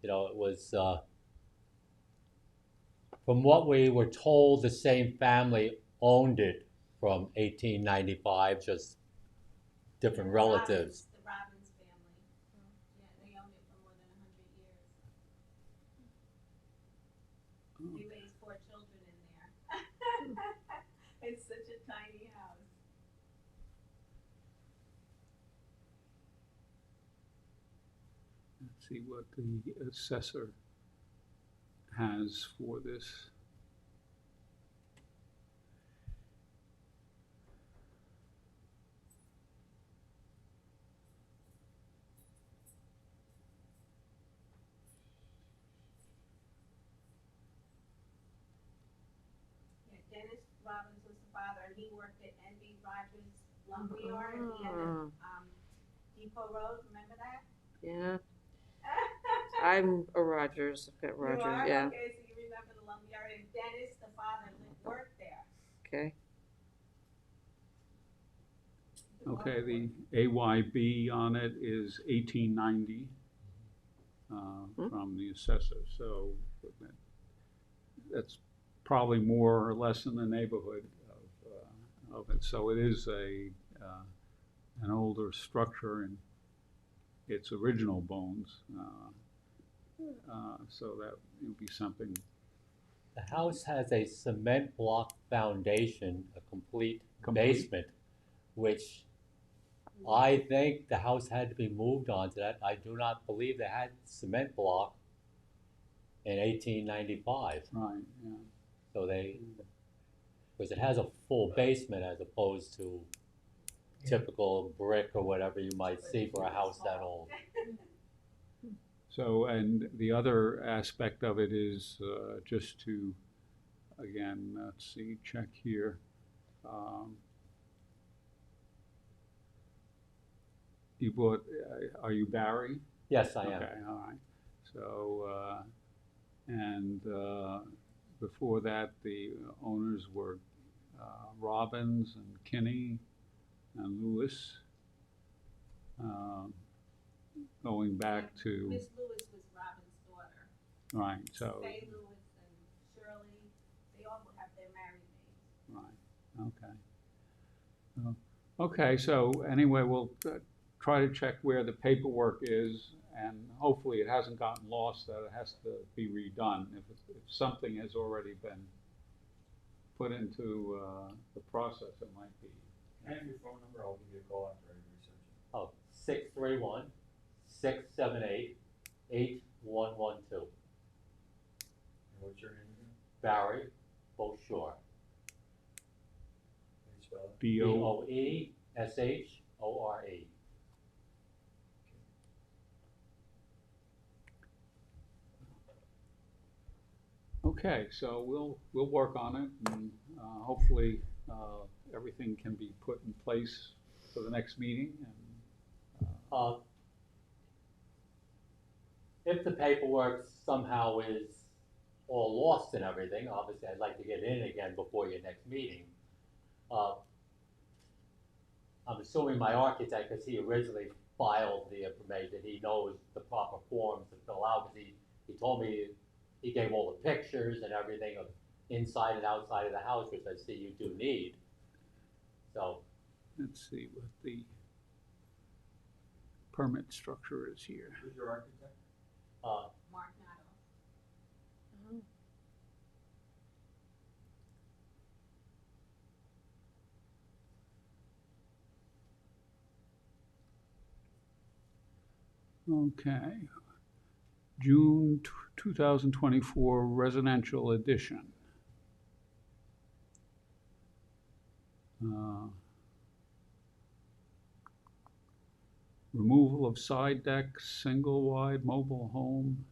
It was, from what we were told, the same family owned it from 1895, just different relatives. The Robbins family. Yeah, they owned it for more than 100 years. They raised 4 children in there. It's such a tiny house. see what the assessor has for this. Yeah, Dennis Robbins was the father, and he worked at N.B. Rogers Lumber Yard at the end of, Depot Road, remember that? Yeah, I'm a Rogers, I've got You Rogers, are? yeah, Okay, so you remember the lumber yard, and Dennis, the father, worked there. okay. Okay, the AYB on it is 1890 from the assessor, so that's probably more or less in the neighborhood of it. So it is an older structure in its original bones, so that would be something. The house has a cement block foundation, a complete basement, which I think the house had to be moved onto that. I do not believe they had cement block in 1895. Right, yeah. So because it has a full basement as opposed to typical brick or whatever you might see for a house that old. So, and the other aspect of it is just to, again, let's see, check here. You bought, are you Barry? Yes, I am. Okay, all right. So, and before that, the owners were Robbins and Kinney and Lewis. Going back to, Miss Lewis was Robin's daughter. right, so, Faye Lewis and Shirley, they all have their married names. right, okay. Okay, so anyway, we'll try to check where the paperwork is, and hopefully it hasn't gotten lost, that it has to be redone. If something has already been put into the process, it might be. Can I have your phone number? I'll give you a call after I research it. Oh, 631-678-8112. And what's your name again? Barry Beaushore. Can you spell it? Boeshore. Okay, so we'll work on it, and hopefully everything can be put in place for the next meeting. And If the paperwork somehow is all lost and everything, obviously I'd like to get in again before your next meeting. I'm assuming my architect, because he originally filed the information, he knows the proper forms to fill out, because he told me, he gave all the pictures and everything of inside and outside of the house, which I see you do need. So, let's see what the permit structure is here. Who's your architect? Mark Nato. Okay, June 2024 residential edition. Removal of side deck, single wide mobile home,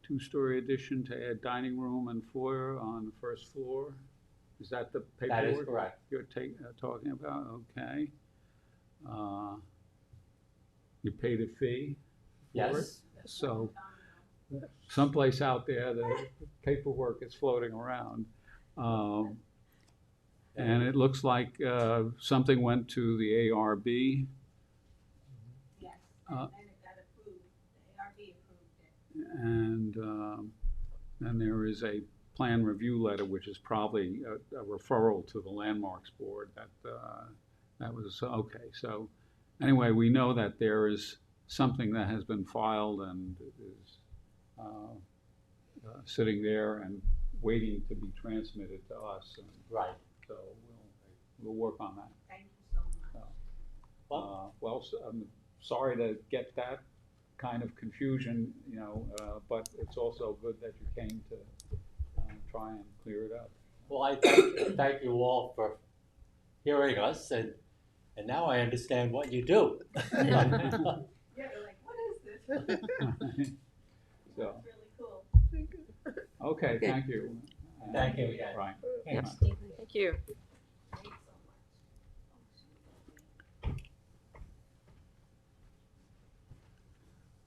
2-story addition to add dining room and foyer on the first floor. Is that the paperwork? that is correct. You're talking about, okay. You paid a fee? for it? Yes. So, someplace out there, the paperwork is floating around. And it looks like something went to the ARB. Yes, Uh, and it got approved, the ARB approved it. And there is a plan review letter, which is probably a referral to the Landmarks Board. That was, okay, so anyway, we know that there is something that has been filed and is sitting there and waiting to be transmitted to us. And Right. so we'll work on that. Thank you so much. Well, I'm sorry to get that kind of confusion, but it's also good that you came to try and clear it up. Well, I thank you all for hearing us, and now I understand what you do. Yeah, they're like, what is this? So, That's really cool. okay, thank you. Thank you again. Right. Yeah. Right. Thank you. Thanks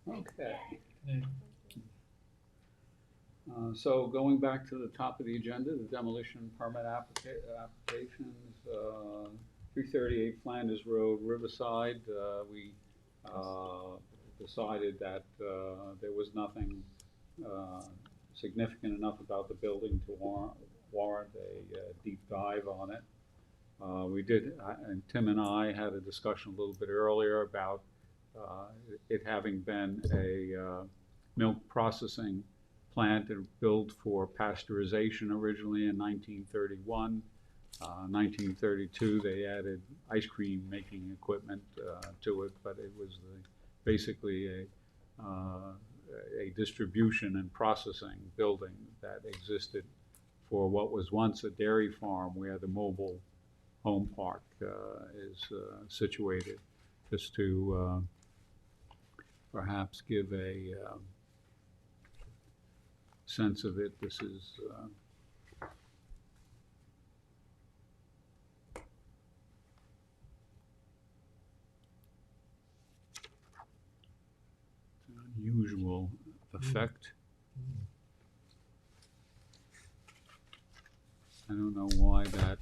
so much. Okay. So going back to the top of the agenda, the demolition permit applications, 338 Flanders Road, Riverside. We decided that there was nothing significant enough about the building to warrant a deep dive on it. We did, and Tim and I had a discussion a little bit earlier about it having been a milk processing plant and built for pasteurization originally in 1931. 1932, they added ice cream making equipment to it, but it was basically a distribution and processing building that existed for what was once a dairy farm where the mobile home park is situated. Just to perhaps give a sense of it, this is an unusual effect. I don't know why that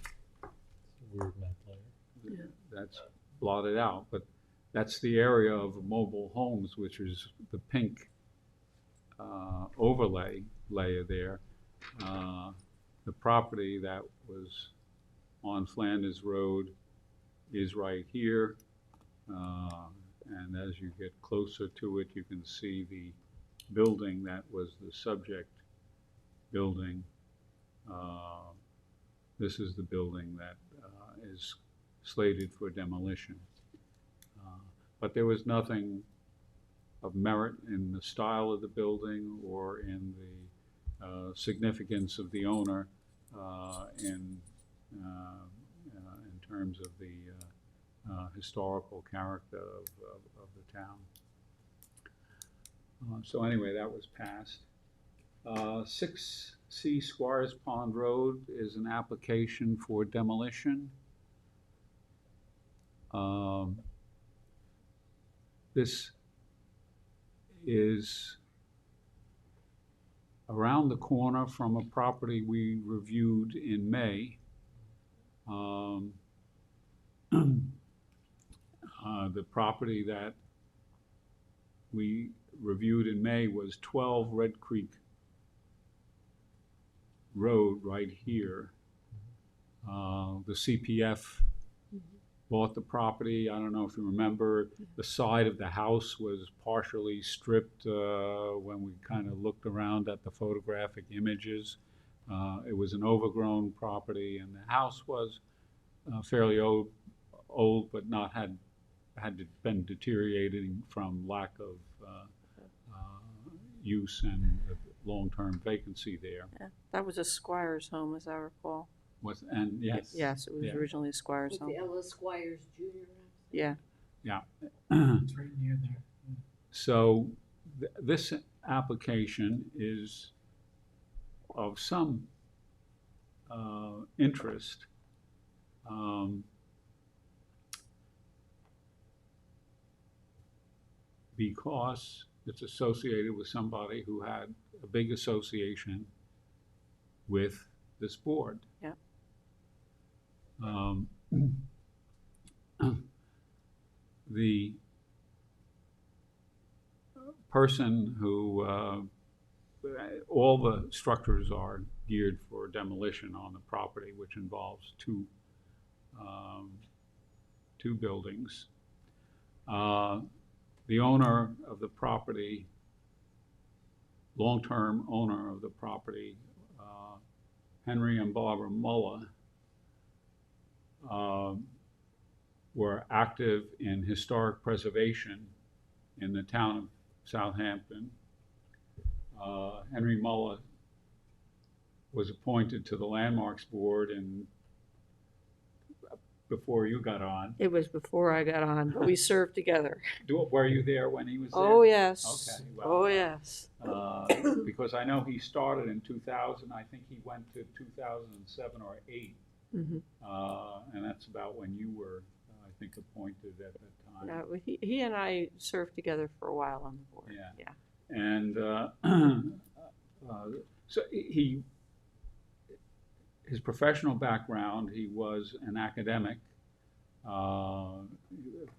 Weird map layer. that's blotted out, but that's the area of mobile homes, which is the pink overlay layer there. The property that was on Flanders Road is right here. And as you get closer to it, you can see the building that was the subject building. This is the building that is slated for demolition. But there was nothing of merit in the style of the building or in the significance of the owner in terms of the historical character of the town. So anyway, that was passed. 6C Squires Pond Road is an application for demolition. This is around the corner from a property we reviewed in May. The property that we reviewed in May was 12 Red Creek Road right here. The CPF bought the property. I don't know if you remember, the side of the house was partially stripped when we kind of looked around at the photographic images. It was an overgrown property, and the house was fairly old, but not had been deteriorating from lack of use and long-term vacancy there. Yeah, that was a Squire's home, as I recall. And yes. Yes, it was Yeah. originally a Squire's With home. the Ellis Squires Jr. Yeah. Yeah. It's right near there. So this application is of some interest. Because it's associated with somebody who had a big association with this board. Yeah. The person who, all the structures are geared for demolition on the property, which involves two buildings. The owner of the property, long-term owner of the property, Henry and Barbara Muller, were active in historic preservation in the town of Southampton. Henry Muller was appointed to the Landmarks Board before you got on. It was before I got on, but we served together. Were you there when he was there? Oh, yes. Okay, well, Oh, yes. because I know he started in 2000. I think he went to 2007 or 8, and that's about when you were, I think, appointed at that time. Yeah, he and I served together for a while on the board. Yeah. And so his professional background, he was an academic,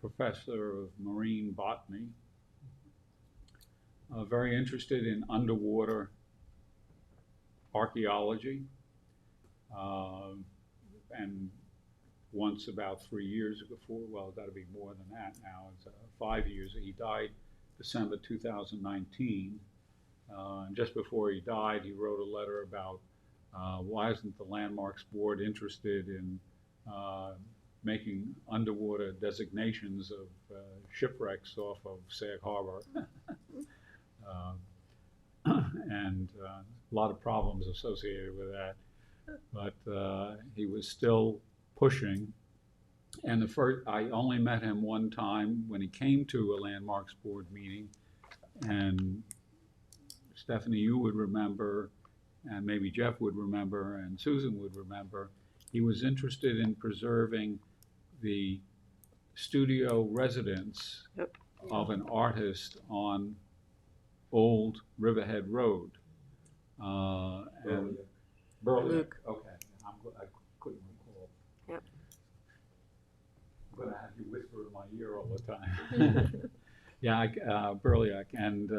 professor of marine botany, very interested in underwater archaeology, and once about 3 years ago, well, it's got to be more than that now, it's 5 years, he died December 2019, and just before he died, he wrote a letter about why isn't the Landmarks Board interested in making underwater designations of shipwrecks off of Sag Harbor? And a lot of problems associated with that. But he was still pushing. And I only met him one time when he came to a Landmarks Board meeting. And Stephanie, you would remember, and maybe Jeff would remember, and Susan would remember, he was interested in preserving the studio residence of an artist on Old Riverhead Road. And Luke. Okay, I couldn't recall. Yep. I'm gonna have you whisper in my ear all the time. Yeah, Burliak, and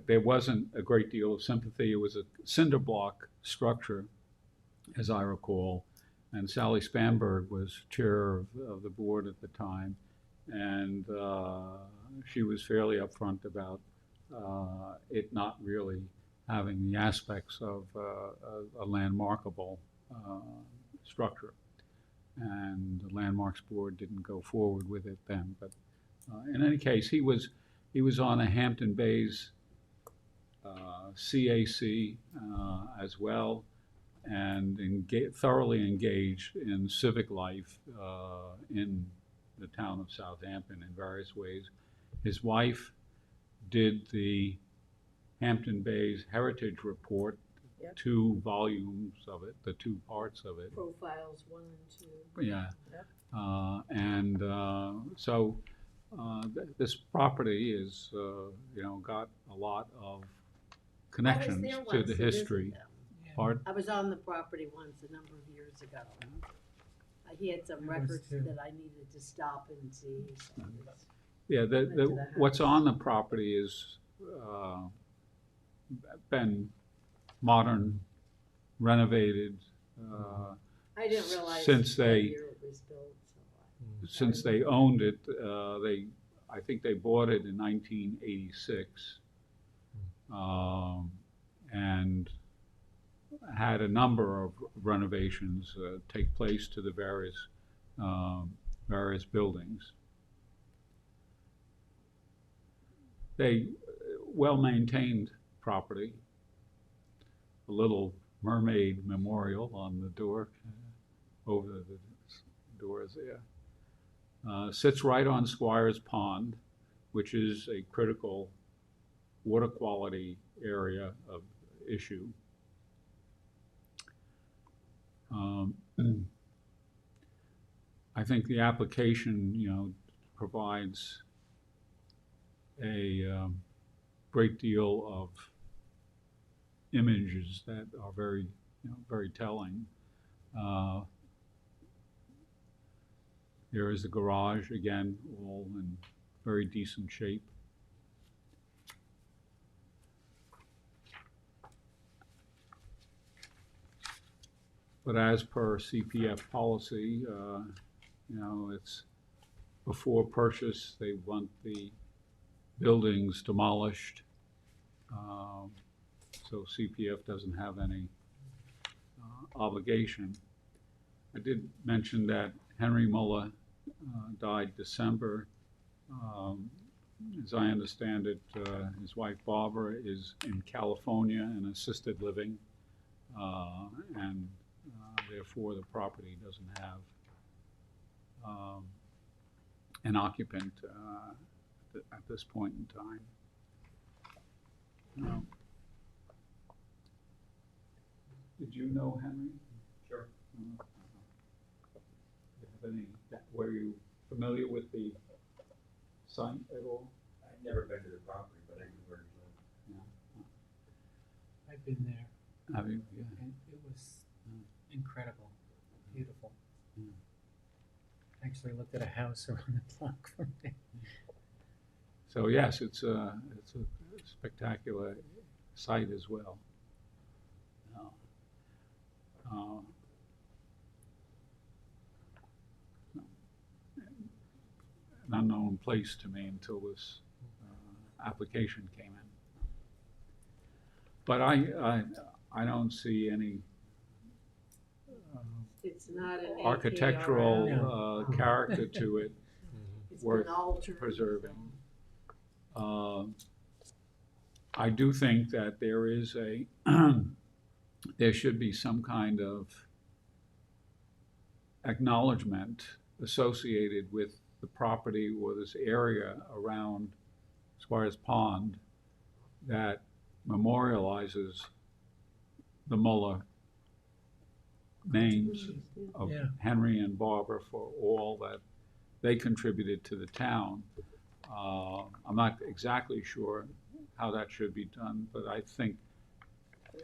there wasn't a great deal of sympathy. It was a cinder block structure, as I recall, and Sally Spanberg was chair of the board at the time, and she was fairly upfront about it not really having the aspects of a landmarkable structure. And the Landmarks Board didn't go forward with it then. But in any case, he was on a Hampton Bays CAC as well, and thoroughly engaged in civic life in the town of Southampton in various ways. His wife did the Hampton Bays Heritage Report, 2 volumes of it, the 2 parts of it. Profiles 1 and 2. Yeah. Yep. So this property is, got a lot of connections I was there to once the to visit history. them. Pardon? I was on the property once a number of years ago. He had some I was records too. that I needed to stop and see. So it's- Yeah, Went to the what's house. on the property is been modern, renovated, I didn't realize since what they- year it was built. So since they owned it. I think they bought it in 1986, and had a number of renovations take place to the various buildings. They well-maintained property. A little mermaid memorial on the door, over the doors there. Sits right on Squires Pond, which is a critical water quality area of issue. I think the application, provides a great deal of images that are very, very telling. There is the garage, again, all in very decent shape. But as per CPF policy, it's before purchase, they want the buildings demolished. So CPF doesn't have any obligation. I did mention that Henry Muller died December as I understand it, his wife Barbara is in California in assisted living, and therefore the property doesn't have an occupant at this point in time. No. Did you know Henry? Sure. Do you have any, were you familiar with the site at all? I've never been to the property, but I knew where he lived. Yeah. I've been there, Have you? Yeah. and it was incredible, beautiful. Actually looked at a house around the block from there. So yes, it's a spectacular site as well. An unknown place to me until this application came in. But I don't see any It's not an architectural character to it It's worth been altered. preserving. I do think that there is there should be some kind of acknowledgement associated with the property or this area around Squires Pond that memorializes the Muller names of Yeah. Henry and Barbara for all that they contributed to the town. I'm not exactly sure how that should be done, but I think,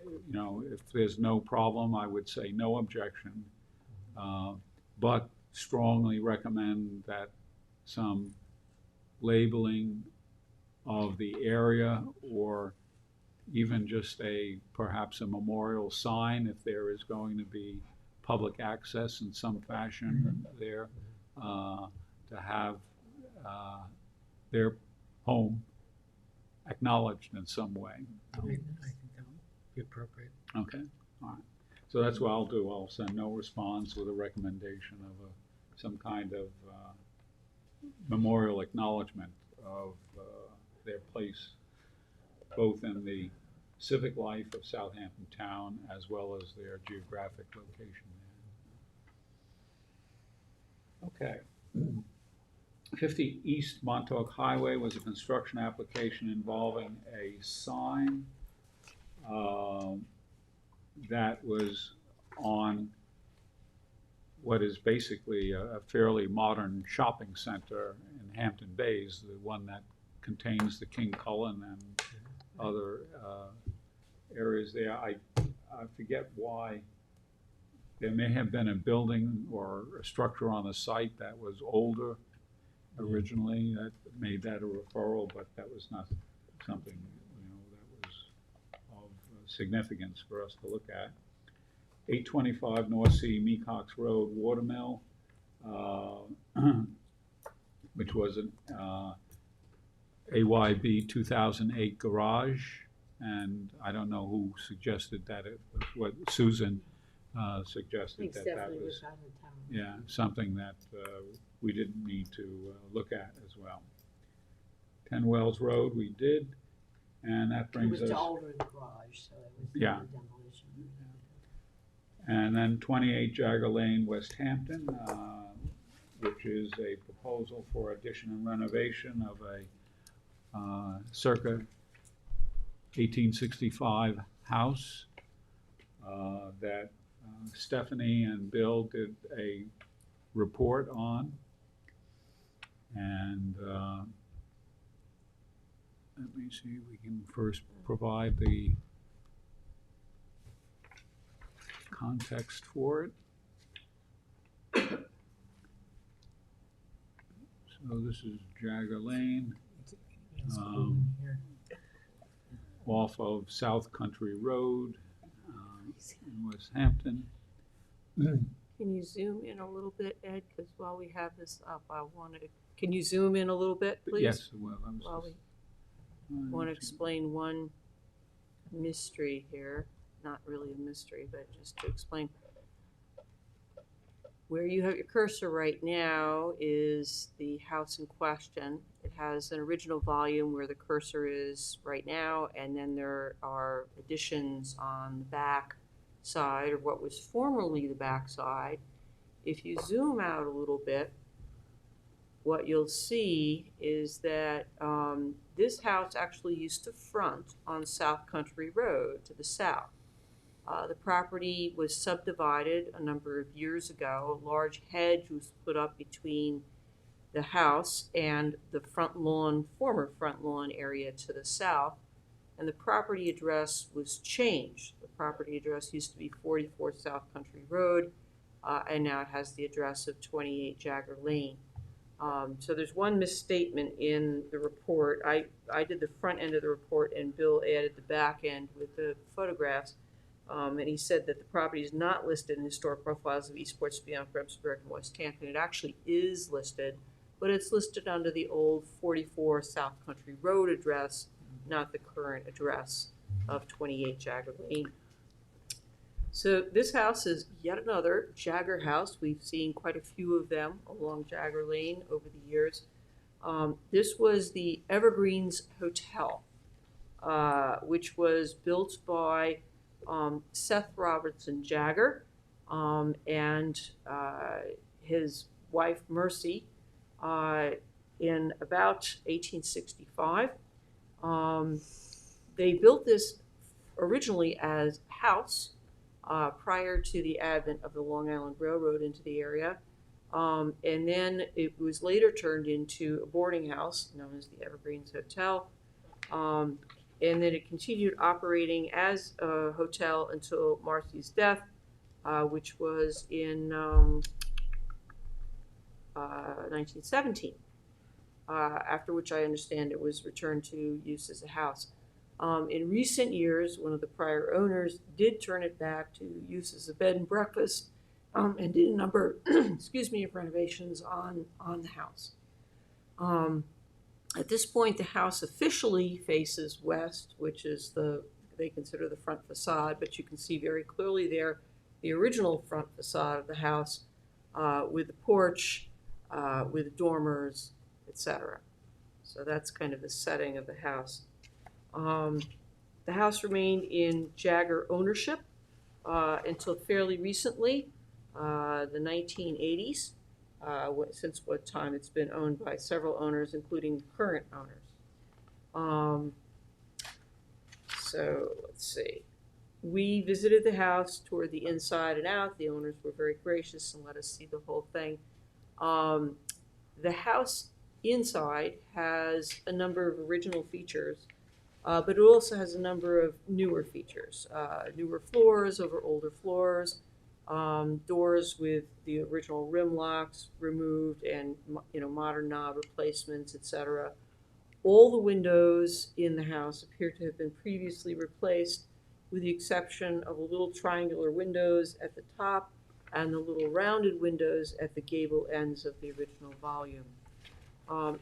you know, if there's no problem, I would say no objection, but strongly recommend that some labeling of the area, or even just perhaps a memorial sign if there is going to be public access in some fashion there, to have their home acknowledged in some way. I think that would be appropriate. Okay, all right. So that's what I'll do. I'll send no response with a recommendation of some kind of memorial acknowledgement of their place, both in the civic life of Southampton town as well as their geographic location there. Okay. 50 East Montauk Highway was a construction application involving a sign that was on what is basically a fairly modern shopping center in Hampton Bays, the one that contains the King Cullen and other areas there. I forget why. There may have been a building or a structure on the site that was older originally that made that a referral, but that was not something, you know, that was of significance for us to look at. 825 North Sea Mecox Road Watermill, which was an AYB 2008 garage, and I don't know who suggested that. It was what Susan suggested Thanks, that definitely was was out of town. yeah, something that we didn't need to look at as well. 10 Wells Road we did, and that It brings was us. to alter the garage, so it was Yeah. demolition. And then 28 Jagger Lane, West Hampton, which is a proposal for addition and renovation of a circa 1865 house that Stephanie and Bill did a report on. And let me see, we can first provide the context for it. So this is Jagger Lane, off of South Country Road in West Hampton. Can you zoom in a little bit, Ed? Because while we have this up, can you zoom in a little bit, please? Yes, well, I was While just. we want to explain one mystery here. Not really a mystery, but just to explain. Where you have your cursor right now is the house in question. It has an original volume where the cursor is right now, and then there are additions on the back side, or what was formerly the back side. If you zoom out a little bit, what you'll see is that this house actually used to front on South Country Road to the south. The property was subdivided a number of years ago. A large hedge was put up between the house and the front lawn, former front lawn area to the south, and the property address was changed. The property address used to be 44 South Country Road, and now it has the address of 28 Jagger Lane. So there's one misstatement in the report. I did the front end of the report, and Bill added the back end with the photographs. And he said that the property is not listed in historic profiles of Eastport, Speonk, Bremsburg, and West Hampton. It actually is listed, but it's listed under the old 44 South Country Road address, not the current address of 28 Jagger Lane. So this house is yet another Jagger house. We've seen quite a few of them along Jagger Lane over the years. This was the Evergreens Hotel, which was built by Seth Robertson Jagger and his wife Mercy in about 1865. They built this originally as a house prior to the advent of the Long Island Railroad into the area. And then it was later turned into a boarding house known as the Evergreens Hotel. And then it continued operating as a hotel until Marcy's death, which was in 1917, after which I understand it was returned to use as a house. In recent years, one of the prior owners did turn it back to use as a bed and breakfast, and did a number of renovations on the house. At this point, the house officially faces west, which is they consider the front facade, but you can see very clearly there the original front facade of the house with the porch, with dormers, etc. So that's kind of the setting of the house. The house remained in Jagger ownership until fairly recently, the 1980s. Since what time it's been owned by several owners, including current owners. So let's see. We visited the house, toured the inside and out. The owners were very gracious and let us see the whole thing. The house inside has a number of original features, but it also has a number of newer features. Newer floors over older floors. Doors with the original rim locks removed and modern knob replacements, etc. All the windows in the house appear to have been previously replaced, with the exception of the little triangular windows at the top and the little rounded windows at the gable ends of the original volume.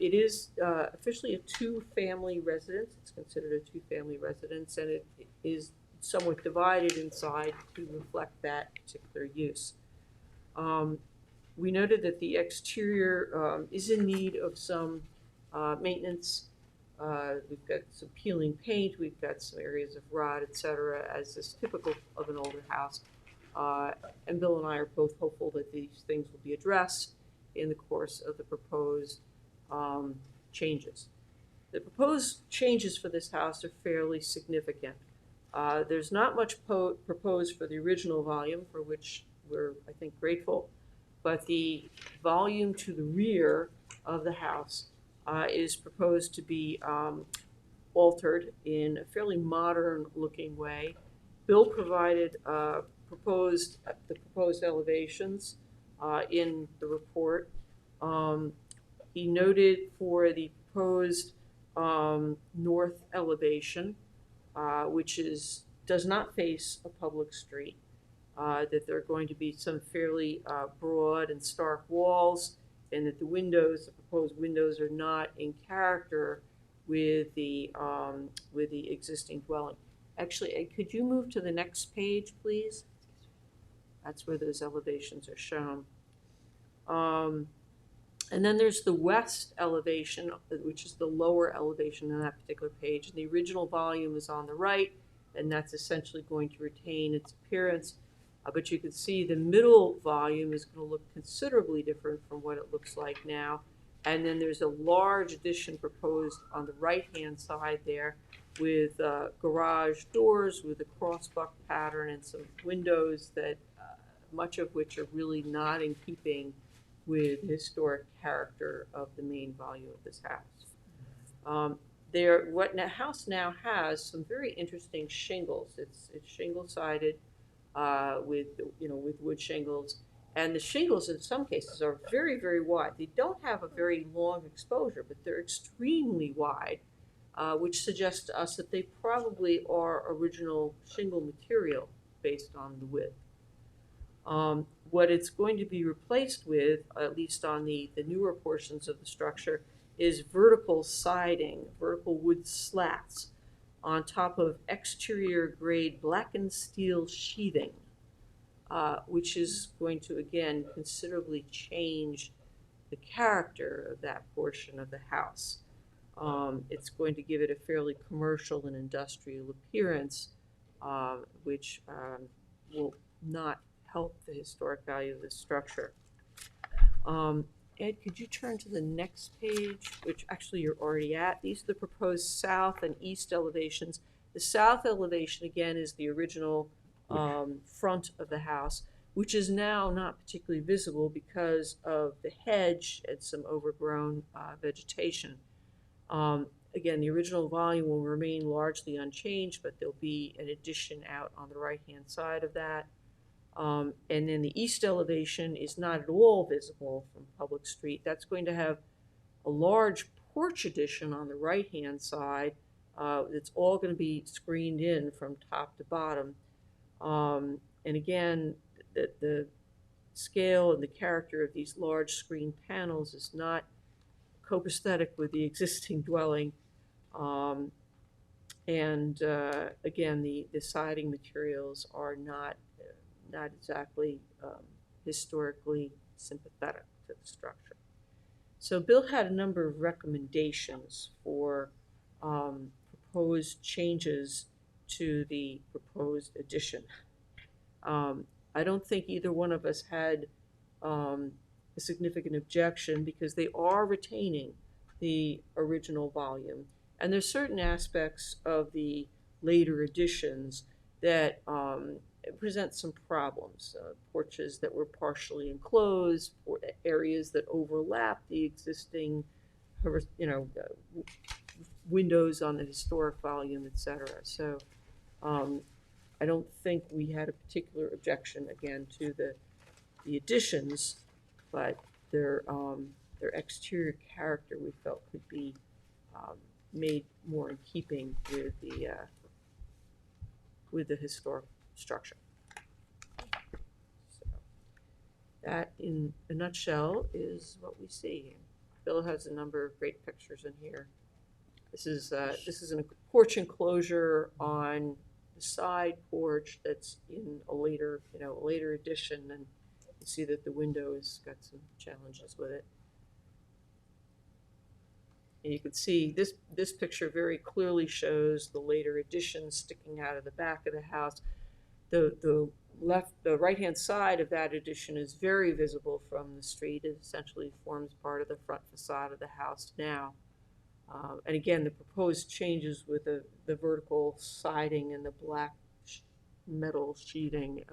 It is officially a two-family residence. It's considered a two-family residence, and it is somewhat divided inside to reflect that particular use. We noted that the exterior is in need of some maintenance. We've got some peeling paint, we've got some areas of rot, etc., as is typical of an older house. And Bill and I are both hopeful that these things will be addressed in the course of the proposed changes. The proposed changes for this house are fairly significant. There's not much proposed for the original volume, for which we're, I think, grateful, but the volume to the rear of the house is proposed to be altered in a fairly modern-looking way. Bill provided the proposed elevations in the report. He noted for the proposed north elevation, which does not face a public street, that there are going to be some fairly broad and stark walls, and that the proposed windows are not in character with the existing dwelling. Actually, Ed, could you move to the next page, please? That's where those elevations are shown. And then there's the west elevation, which is the lower elevation on that particular page. And the original volume is on the right, and that's essentially going to retain its appearance. But you can see the middle volume is going to look considerably different from what it looks like now. And then there's a large addition proposed on the right-hand side there with garage doors with a crossbuck pattern and some windows that much of which are really not in keeping with the historic character of the main volume of this house. What the house now has some very interesting shingles. It's shingle sided with wood shingles, and the shingles in some cases are very, very wide. They don't have a very long exposure, but they're extremely wide, which suggests to us that they probably are original shingle material based on the width. What it's going to be replaced with, at least on the newer portions of the structure, is vertical siding, vertical wood slats on top of exterior grade blackened steel sheathing, which is going to, again, considerably change the character of that portion of the house. It's going to give it a fairly commercial and industrial appearance, which will not help the historic value of the structure. Ed, could you turn to the next page, which actually you're already at? These are the proposed south and east elevations. The south elevation, again, is the original front of the house, which is now not particularly visible because of the hedge and some overgrown vegetation. Again, the original volume will remain largely unchanged, but there'll be an addition out on the right-hand side of that. And then the east elevation is not at all visible from Public Street. That's going to have a large porch addition on the right-hand side. It's all going to be screened in from top to bottom. And again, the scale and the character of these large screen panels is not copacetic with the existing dwelling. Again, the siding materials are not exactly historically sympathetic to the structure. So Bill had a number of recommendations for proposed changes to the proposed addition. I don't think either one of us had a significant objection because they are retaining the original volume. And there's certain aspects of the later additions that present some problems. Porches that were partially enclosed, or areas that overlap the existing, windows on the historic volume, etc. So I don't think we had a particular objection, again, to the additions, but their exterior character we felt could be made more in keeping with the historic structure. So that, in a nutshell, is what we see. Bill has a number of great pictures in here. This is a porch enclosure on the side porch that's in a later addition, and you see that the window has got some challenges with it. And you can see this picture very clearly shows the later addition sticking out of the back of the house. The right-hand side of that addition is very visible from the street. It essentially forms part of the front facade of the house now. And again, the proposed changes with the vertical siding and the black metal sheeting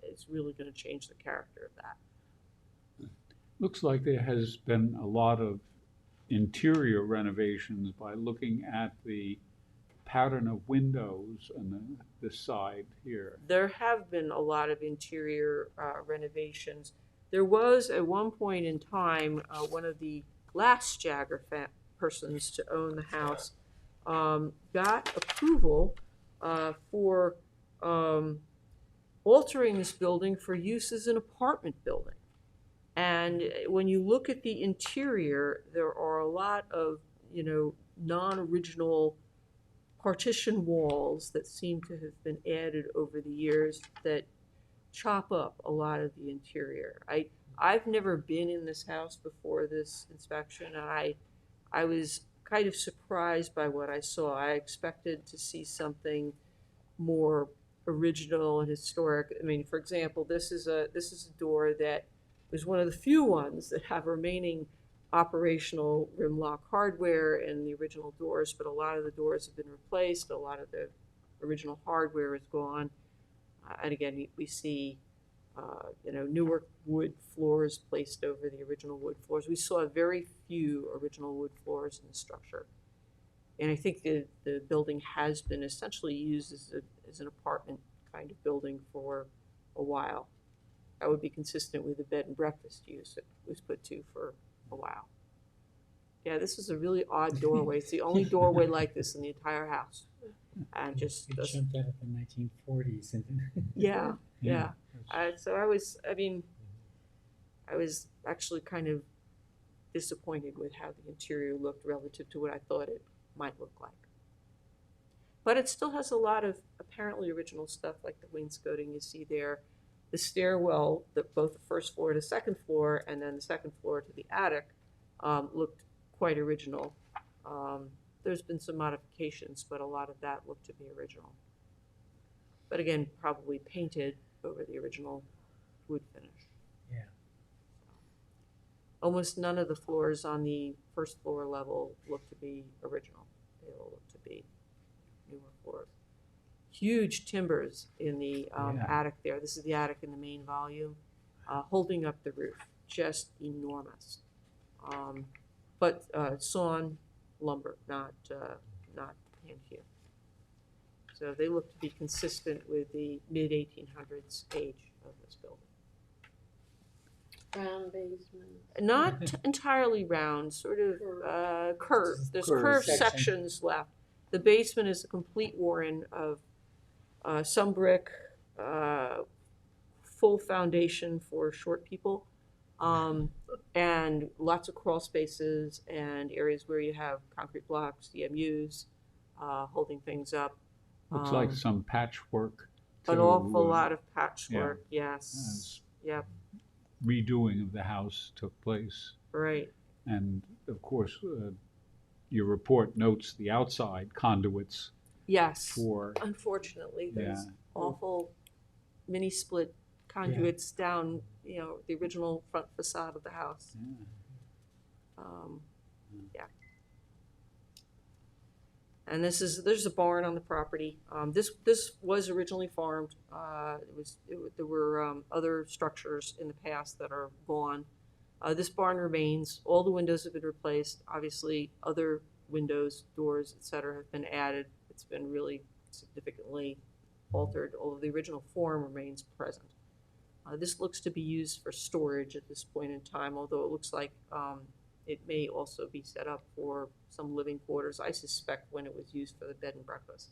is really going to change the character of that. Looks like there has been a lot of interior renovations by looking at the pattern of windows on this side here. There have been a lot of interior renovations. There was, at one point in time, one of the last Jagger persons to own the house got approval for altering this building for use as an apartment building. And when you look at the interior, there are a lot of, non-original partition walls that seem to have been added over the years that chop up a lot of the interior. I've never been in this house before this inspection, and I was kind of surprised by what I saw. I expected to see something more original and historic. I mean, for example, this is a door that was one of the few ones that have remaining operational rim lock hardware and the original doors, but a lot of the doors have been replaced. A lot of the original hardware is gone. And again, we see newer wood floors placed over the original wood floors. We saw very few original wood floors in the structure. And I think the building has been essentially used as an apartment kind of building for a while. That would be consistent with the bed and breakfast use it was put to for a while. Yeah, this is a really odd doorway. It's the only doorway like this in the entire house. And just It doesn't. jumped out of the 1940s. Yeah, yeah. Yeah. So I was actually kind of disappointed with how the interior looked relative to what I thought it might look like. But it still has a lot of apparently original stuff, like the wainscoting you see there. The stairwell, both the first floor to second floor and then the second floor to the attic, looked quite original. There's been some modifications, but a lot of that looked to be original. But again, probably painted over the original wood finish. Yeah. Almost none of the floors on the first floor level look to be original. They all look to be newer floors. Huge timbers in the attic there. This is the attic in the main volume, holding up the roof. Just enormous. But sawn lumber, not hand hewn. So they look to be consistent with the mid-1800s age of this building. Round basement. Not entirely round, sort of curved. There's curved sections left. The basement is a complete warren of some brick, full foundation for short people, and lots of crawl spaces and areas where you have concrete blocks, DMUs, holding things up. Looks like some patchwork. An to, awful lot of patchwork, yes. as Yep, redoing of the house took place. right. And of course, your report notes the outside conduits Yes. for, Unfortunately, there's Yeah. awful mini split conduits down, the original front facade of the house. Yeah. And there's a barn on the property. This was originally farmed. There were other structures in the past that are gone. This barn remains. All the windows have been replaced. Obviously, other windows, doors, etc., have been added. It's been really significantly altered, although the original form remains present. This looks to be used for storage at this point in time, although it looks like it may also be set up for some living quarters, I suspect, when it was used for the bed and breakfast.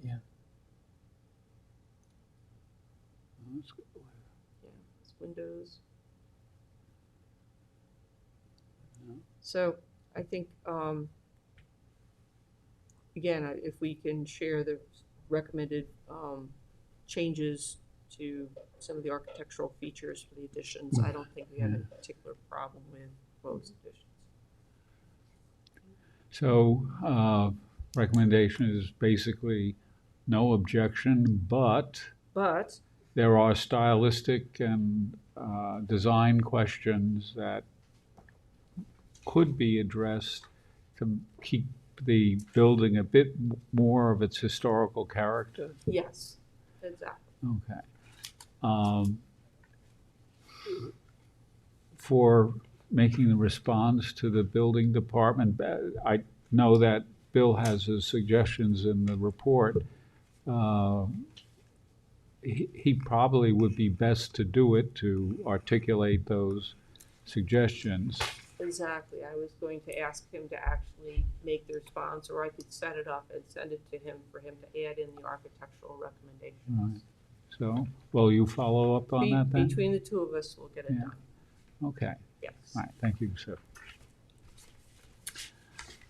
Yeah. Yeah, it's windows. Yeah. So I think, again, if we can share the recommended changes to some of the architectural features for the additions, I don't think we have any particular problem with most additions. so recommendation is basically no objection, but But there are stylistic and design questions that could be addressed to keep the building a bit more of its historical character. yes, exactly. Okay. For making the response to the building department, I know that Bill has his suggestions in the report. He probably would be best to do it, to articulate those suggestions. Exactly. I was going to ask him to actually make the response, or I could set it up and send it to him for him to add in the architectural recommendations. Right. So, will you follow up on that then? Between the two of us, we'll get it Yeah. done. Okay. Yes. All right, thank you, sir.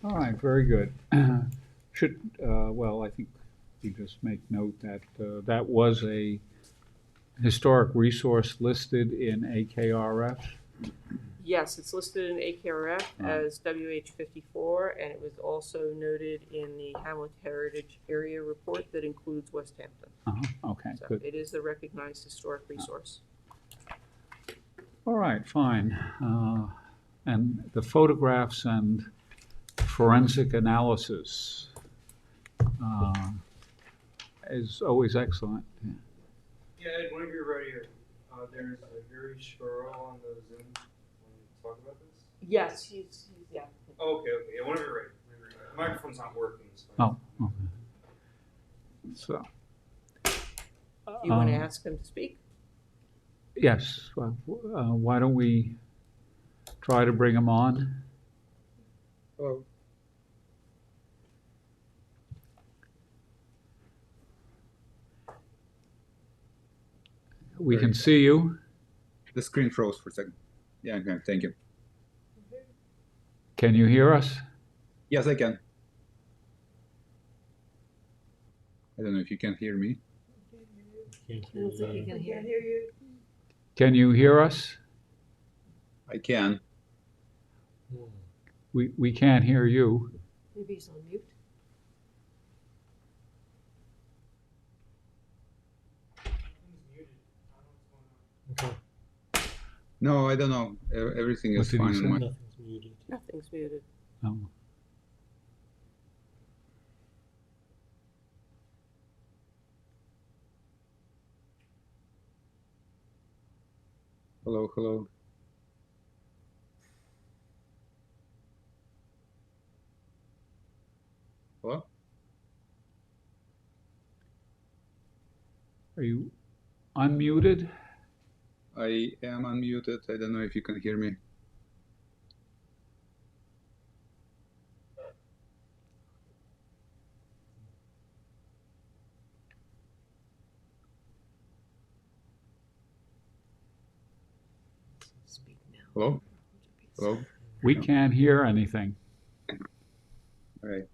All right, very good. Well, I think we just make note that that was a historic resource listed in AKRF? Yes, it's listed in AKRF Right. as WH54, and it was also noted in the Hamlet Heritage Area Report that includes West Hampton. Okay, So good. it is a recognized historic resource. All right, fine. And the photographs and forensic analysis is always excellent. Yeah, Ed, whenever you're ready, there's a Gary Sparrow on the Zoom when you talk about this. Yes, he's yeah. Oh, okay, yeah, whenever you're ready. The microphone's not working. So. Oh, okay. So. Do you want to ask him to speak? Yes, well, why don't we try to bring him on? Hello. We can see you. The screen froze for a second. Yeah, okay, thank you. Can you hear us? Yes, I can. I don't know if you can hear me. Can't I don't think you can hear. Can you hear us? I can. We can't hear you. Maybe he's on mute. Okay. No, I don't know. Everything What is did he fine. say? On my... Nothing's muted. Nothing's muted. Oh. Hello, hello. Hello? Are you unmuted? I am unmuted. I don't know if you can hear me. Speak now. Hello? Hello? We can't hear anything. All right.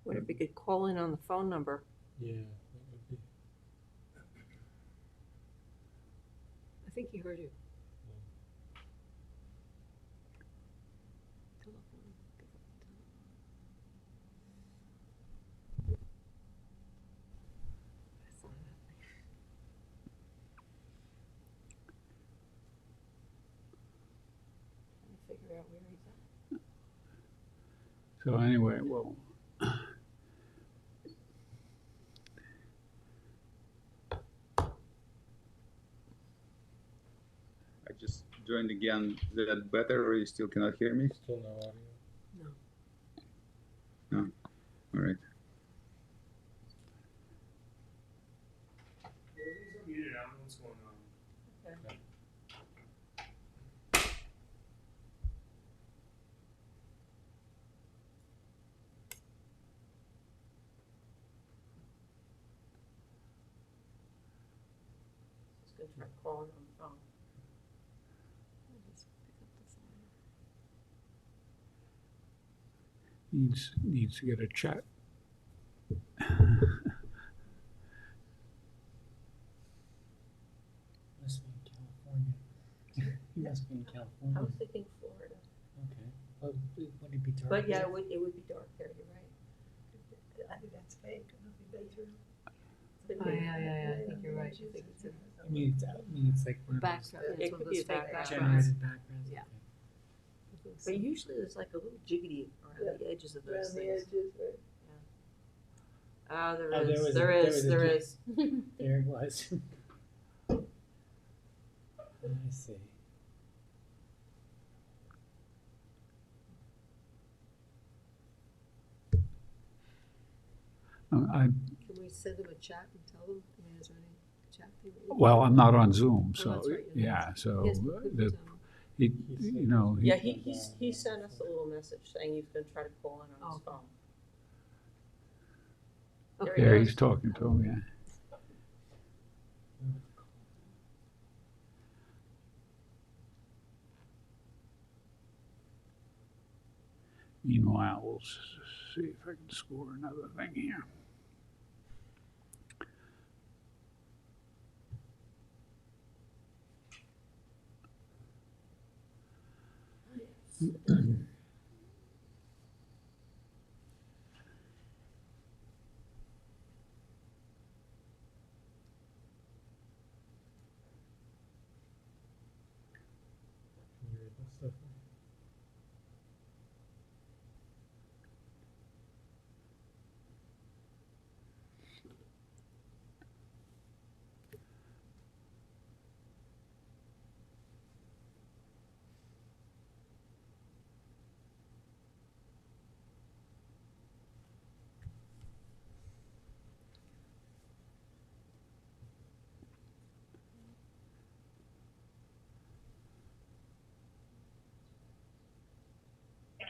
What if we could call in on the phone number? Yeah, that would be. I think he heard you. Figure out where he's at. So anyway, well, I just joined again. Is that better or you still cannot hear me? Still no audio. No. All right. Everything's unmuted. I don't know what's going on. Okay. Just gonna try calling on the phone. needs to get a chat. Must be in California. He must be in I California. was thinking Florida. Okay. Well, would it be dark? But yeah, it would be dark there, you're right. I think that's fake. Oh, yeah, I think you're right. I think it's I mean, it's like one of those background. It It's one could of be those a fake background. backgrounds. generated backgrounds. Yeah. Okay. But usually there's like a little jiggity around the edges of those things. Ah, there Oh, is, there was a there jig. is. There it was. I see. Can we send him a chat and tell him? I mean, is there any chat thing? that you- Well, I'm not on Zoom, Oh, so that's right, you're yeah. not. So Yes, but the, he, you know, Yeah, he sent us a little message saying he's gonna try to call in on his Oh. phone. Okay. there he's talking to him. Yeah. Meanwhile, we'll see if I can score another thing here. Can you read this stuff?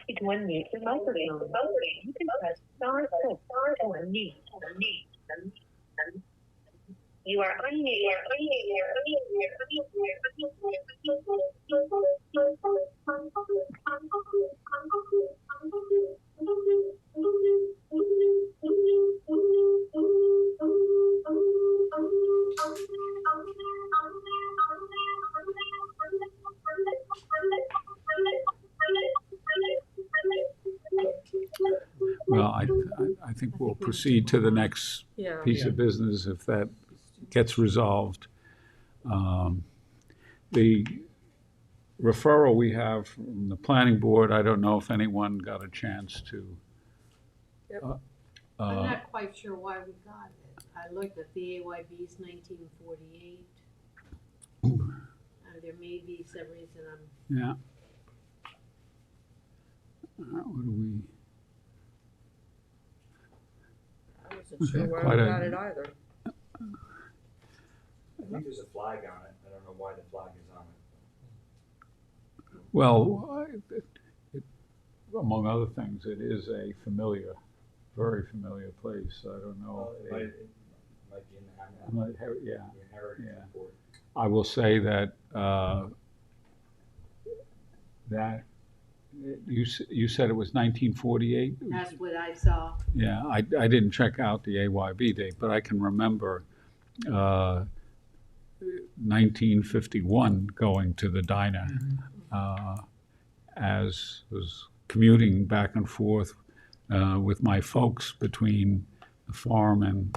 To unmute your microphone, you can press star to unmute. You are unmuted. Well, I think we'll proceed to the next Yeah. piece of business if that gets resolved. The referral we have from the planning board, I don't know if anyone got a chance to. Yep. I'm not quite sure why we got it. I looked at the AYB's 1948. There may be some reason I'm. Yeah. What do we? I wasn't sure why Quite we a- got it either. I think there's a flag on it. I don't know why the flag is on it. Well, among other things, it is a familiar, very familiar place. I don't know. Well, it might be in the I might have- yeah. the heritage Yeah. report. I will say that that you said it was 1948. That's what I saw. Yeah, I didn't check out the AYB date, but I can remember 1951 going to the diner as was commuting back and forth with my folks between the farm and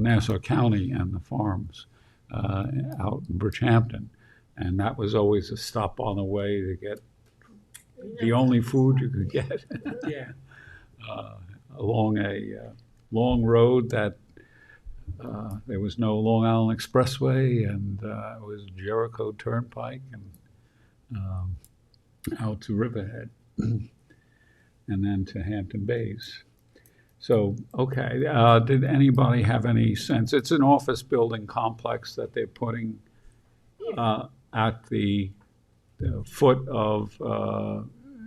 Nassau County and the farms out in Bridgehampton. And that was always a stop on the way to get the only food you could get. Yeah. Along a long road that there was no Long Island Expressway, and it was Jericho Turnpike, and out to Riverhead, and then to Hampton Bays. So, okay, did anybody have any sense? It's an office building complex that they're putting at the foot of,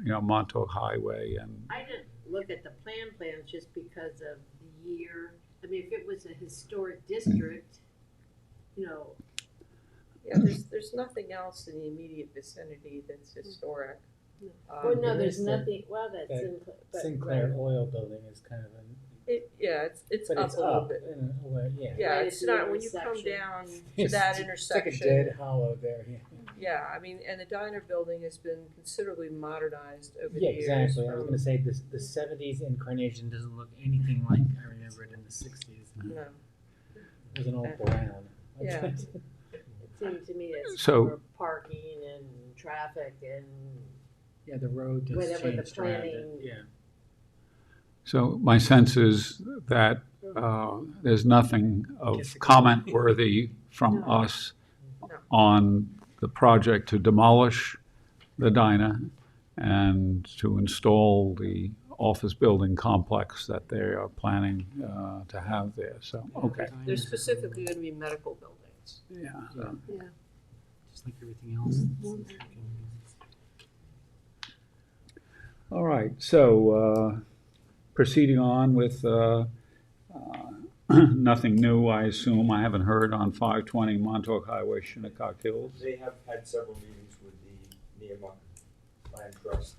Montauk Highway, and I didn't look at the plans just because of the year. I mean, if it was a historic district, Yeah, there's nothing else in the immediate vicinity that's historic. well, no, there there's is the- nothing, well, that's that Sinclair. But, Sinclair right. Oil Building is kind of an, It's but up it's a little up bit. in a way, yeah. Yeah, Right it's at the not, when you come intersection. down to It's- that It's like a intersection. dead hollow there, yeah. Yeah, I mean, and the diner building has been considerably modernized over the Yeah, years. exactly. I was from- gonna say the '70s incarnation doesn't look anything like I remember it in the '60s. No, It wasn't all brown. Yeah. It seemed to me it's So- for parking and traffic and Yeah, the road just whatever the changed around it, planning- yeah. so my sense is that there's nothing of comment worthy from No. us No. on the project to demolish the diner and to install the office building complex that they are planning to have there. So, okay. they're specifically gonna be medical buildings. Yeah. yeah. Just like everything else. All right. So proceeding on with nothing new, I assume. I haven't heard on 520 Montauk Highway, Shinnecock Hills. They have had several meetings with the Neomuc Land Trust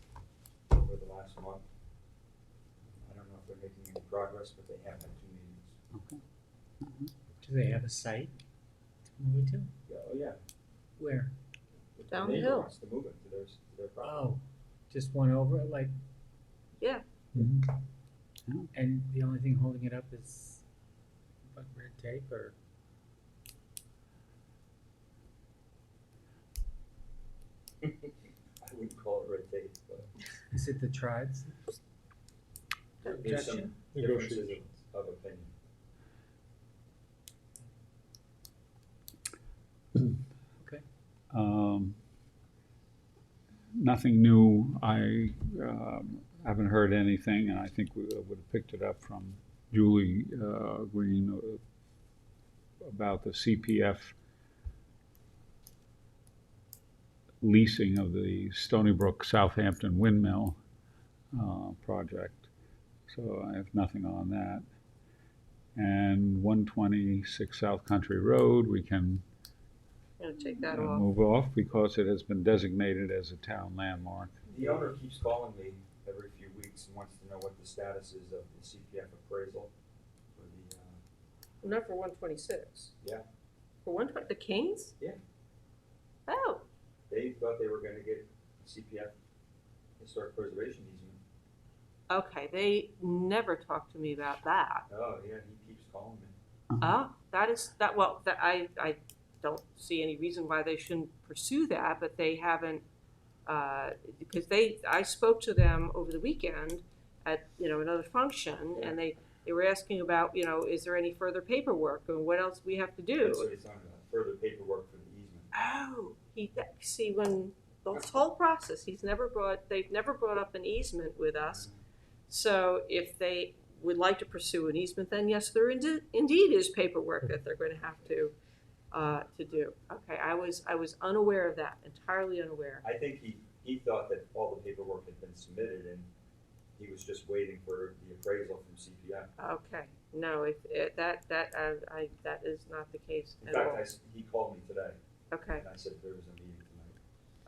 over the last month. if they're making any progress, but they have had 2 meetings. Do they have a site to move it to? Yeah, oh, yeah. Where? Down the neighbor hill. wants to move it to their property. Oh, just one over, like, and the only thing holding it up is what, red tape or? I wouldn't call it red tape, but Is it the tribes? there's some Objection? differences of opinion. Nothing new. I haven't heard anything, and I think we would have picked it up from Julie Green about the CPF leasing of the Stony Brook Southampton windmill project. So I have nothing on that. And 126 South Country Road, we can Gonna take that off. move off because it has been designated as a town landmark. The owner keeps calling me every few weeks and wants to know what the status is of the CPF appraisal for the, Not for 126. Yeah. For 120, the Kings? Yeah. Oh, they thought they were gonna get CPF historic preservation easement. okay, they never talked to me about that. Oh, yeah, he keeps calling me. Oh, that I don't see any reason why they shouldn't pursue that, but they haven't, because I spoke to them over the weekend at, another function, and they were asking about, is there any further paperwork and what else we have to do? That's what he's talking about, further paperwork for the easement. Oh, see, when this whole process, they've never brought up an easement with us. So if they would like to pursue an easement, then yes, there indeed is paperwork that they're going to have to do. Okay, I was unaware of that, entirely unaware. I think he thought that all the paperwork had been submitted and he was just waiting for the appraisal from CPF. Okay, no, that is not the case In at fact, all. he called me today Okay. and I said there was a meeting tonight.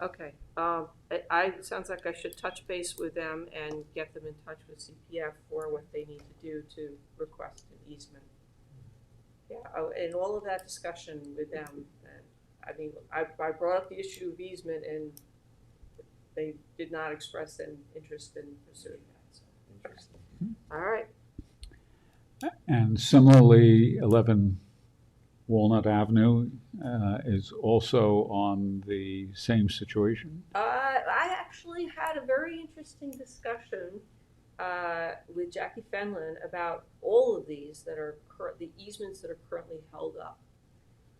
Okay, it sounds like I should touch base with them and get them in touch with CPF for what they need to do to request an easement. Yeah, and all of that discussion with them, and I mean, I brought up the issue of easement and they did not express an interest in pursuing that, so. Interesting. All right, And similarly, 11 Walnut Avenue is also on the same situation. I actually had a very interesting discussion with Jackie Fenlon about all of these that are the easements that are currently held up.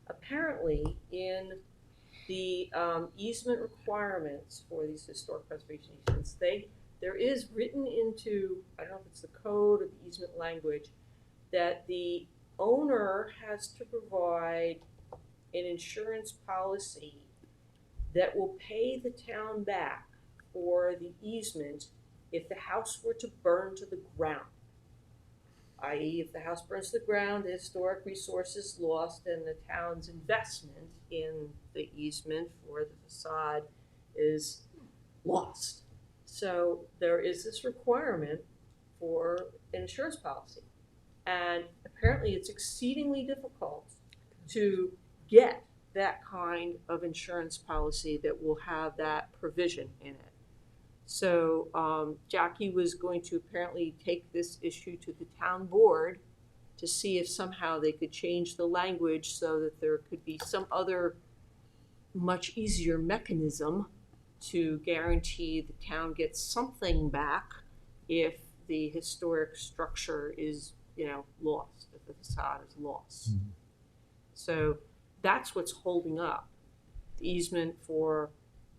Apparently, in the easement requirements for these historic preservation easements, there is written into, I don't know if it's the code or the easement language, that the owner has to provide an insurance policy that will pay the town back for the easement if the house were to burn to the ground. I.e., if the house burns to the ground, the historic resource is lost and the town's investment in the easement for the facade is lost. So there is this requirement for an insurance policy. And apparently it's exceedingly difficult to get that kind of insurance policy that will have that provision in it. So Jackie was going to apparently take this issue to the town board to see if somehow they could change the language so that there could be some other much easier mechanism to guarantee the town gets something back if the historic structure is, lost, if the facade is lost. Mm-hmm. So that's what's holding up the easement for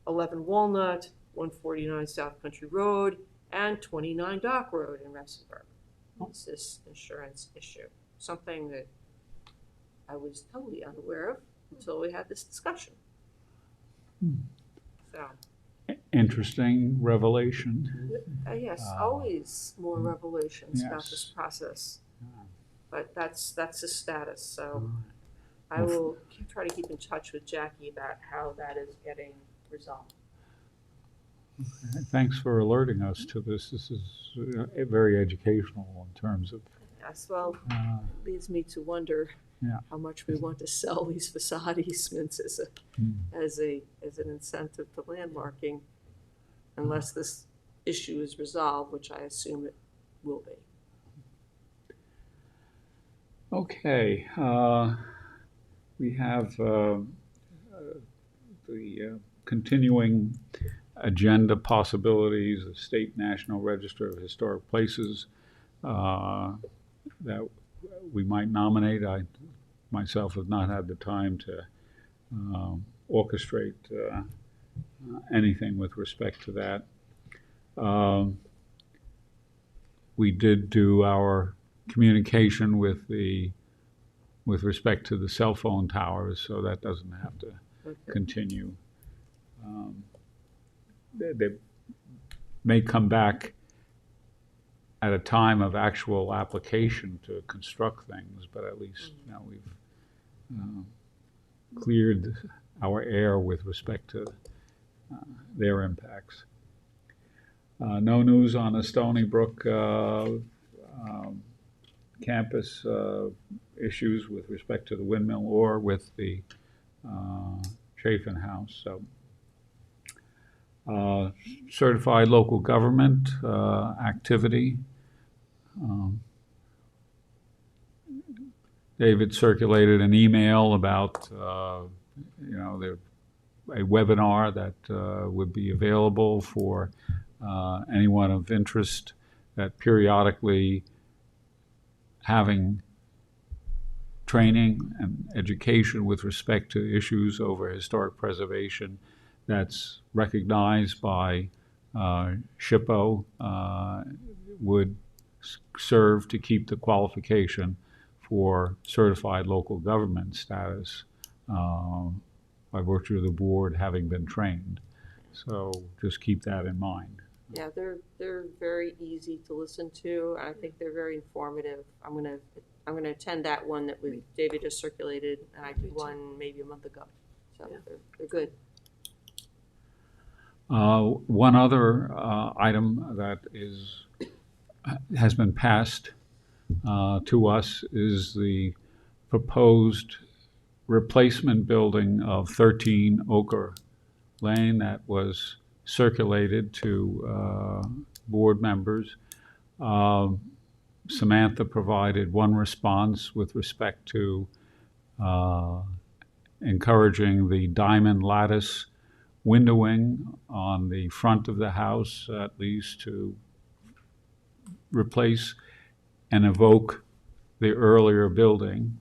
11 Walnut, 149 South Country Road, and 29 Dock Road in Remsenburg. It's this insurance issue, something that I was totally unaware of until we had this discussion. So. Interesting revelation. Yes, always more revelations about this yes. process. But that's the status, so I will try to keep in touch with Jackie about how that is getting resolved. Thanks for alerting us to this. This is very educational in terms of, Yes, well, uh, leads me to wonder Yeah. how much we want to sell these facade easements as an incentive to landmarking, unless this issue is resolved, which I assume it will be. Okay, we have the continuing agenda possibilities of State National Register of Historic Places that we might nominate. I myself have not had the time to orchestrate anything with respect to that. We did do our communication with respect to the cell phone towers, so that doesn't have to continue. They may come back at a time of actual application to construct things, but at least now we've cleared our air with respect to their impacts. No news on the Stony Brook campus issues with respect to the windmill or with the Chafin House. So, certified local government activity. David circulated an email about a webinar that would be available for anyone of interest, that periodically having training and education with respect to issues over historic preservation that's recognized by SHPO would serve to keep the qualification for certified local government status by virtue of the board having been trained. So just keep that in mind. Yeah, they're very easy to listen to. I think they're very informative. I'm gonna attend that one that David just circulated, and I did one maybe a month ago. So they're good. One other item that has been passed to us is the proposed replacement building of 13 Ochre Lane that was circulated to board members. Samantha provided one response with respect to encouraging the diamond lattice windowing on the front of the house, at least to replace and evoke the earlier building.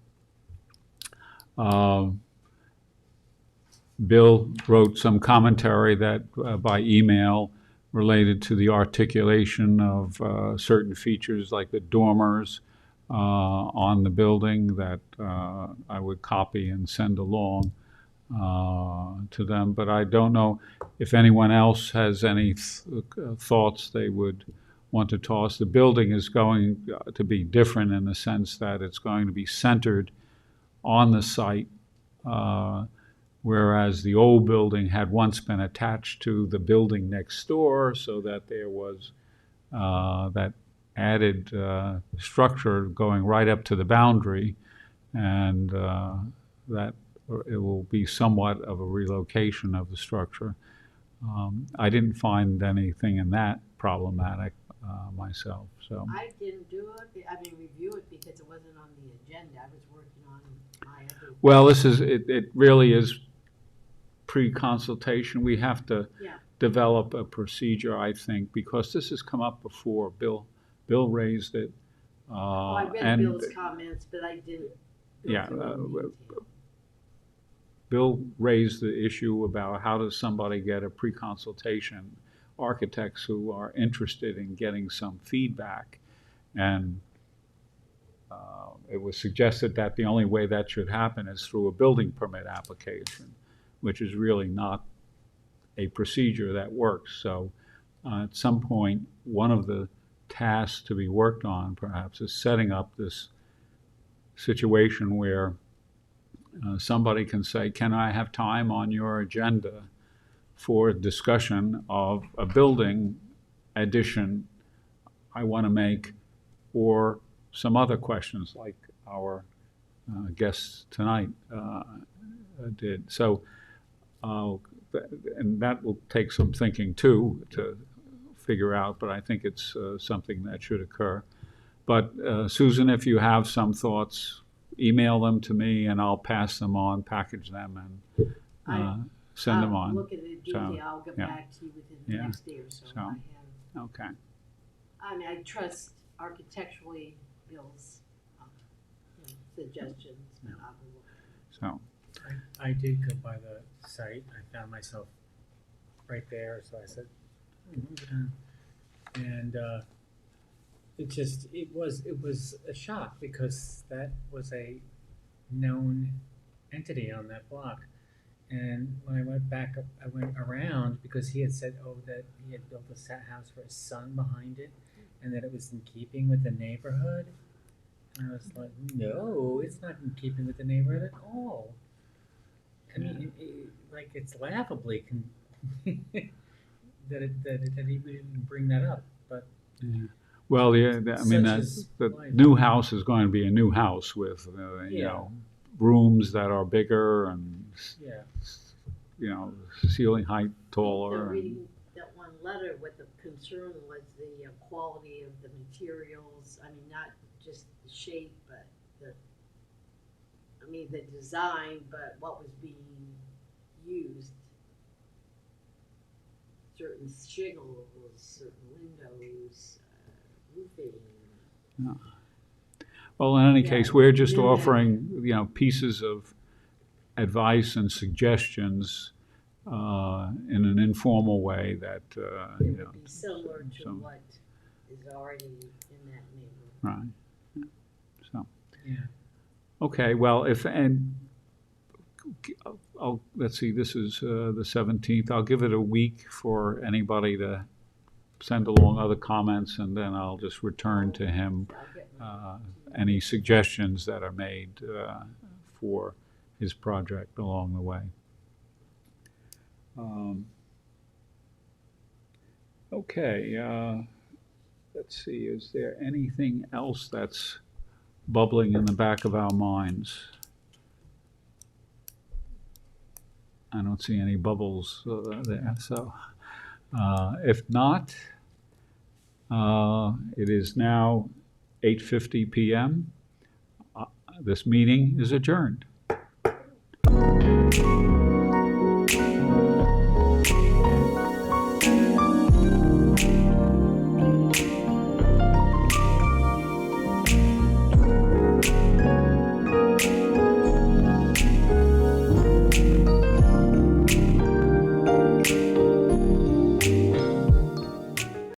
Bill wrote some commentary that by email related to the articulation of certain features like the dormers on the building that I would copy and send along to them. But I don't know if anyone else has any thoughts they would want to toss. The building is going to be different in the sense that it's going to be centered on the site, whereas the old building had once been attached to the building next door, so that there was that added structure going right up to the boundary, and that it will be somewhat of a relocation of the structure. I didn't find anything in that problematic myself. So I didn't review it because it wasn't on the agenda. I was working on my other. Well, it really is pre-consultation. We have to develop a procedure, I think, because this has come up before. Bill raised it. I read Bill's comments, but I didn't. Bill raised the issue about how does somebody get a pre-consultation, architects who are interested in getting some feedback. And it was suggested that the only way that should happen is through a building permit application, which is really not a procedure that works. So at some point, one of the tasks to be worked on perhaps is setting up this situation where somebody can say, can I have time on your agenda for discussion of a building addition I want to make, or some other questions like our guests tonight did. So, and that will take some thinking too to figure out, but I think it's something that should occur. But Susan, if you have some thoughts, email them to me and I'll pass them on, package them, and send them on. Look at it in detail, I'll get back to you within the next day or so. Okay. I mean, I trust architecturally Bill's suggestions, but I will look. So, I did go by the site. I found myself right there, so I said, and it was a shock because that was a known entity on that block. And when I went back up, I went around because he had said, that he had built a house for his son behind it, and that it was in keeping with the neighborhood. And I was like, no, it's not in keeping with the neighborhood at all. I mean, like it's laughably that he didn't bring that up, but. yeah. Well, I mean, the new house is going to be a new house with, you know, rooms that are bigger and, you know, ceiling height taller. Reading that one letter, what the concern was the quality of the materials. I mean, not just the shape, but the design, but what was being used. Certain shingles, certain windows, roofing. Yeah. Well, in any case, we're just offering, you know, pieces of advice and suggestions in an informal way that, you know. Be similar to what is already in that neighborhood. Right. So. Yeah. Okay, well, let's see, this is the 17th. I'll give it a week for anybody to send along other comments, and then I'll just return to him any suggestions that are made for his project along the way. Okay, let's see, is there anything else that's bubbling in the back of our minds? I don't see any bubbles there, so if not, it is now 8:50 p.m. This meeting is adjourned.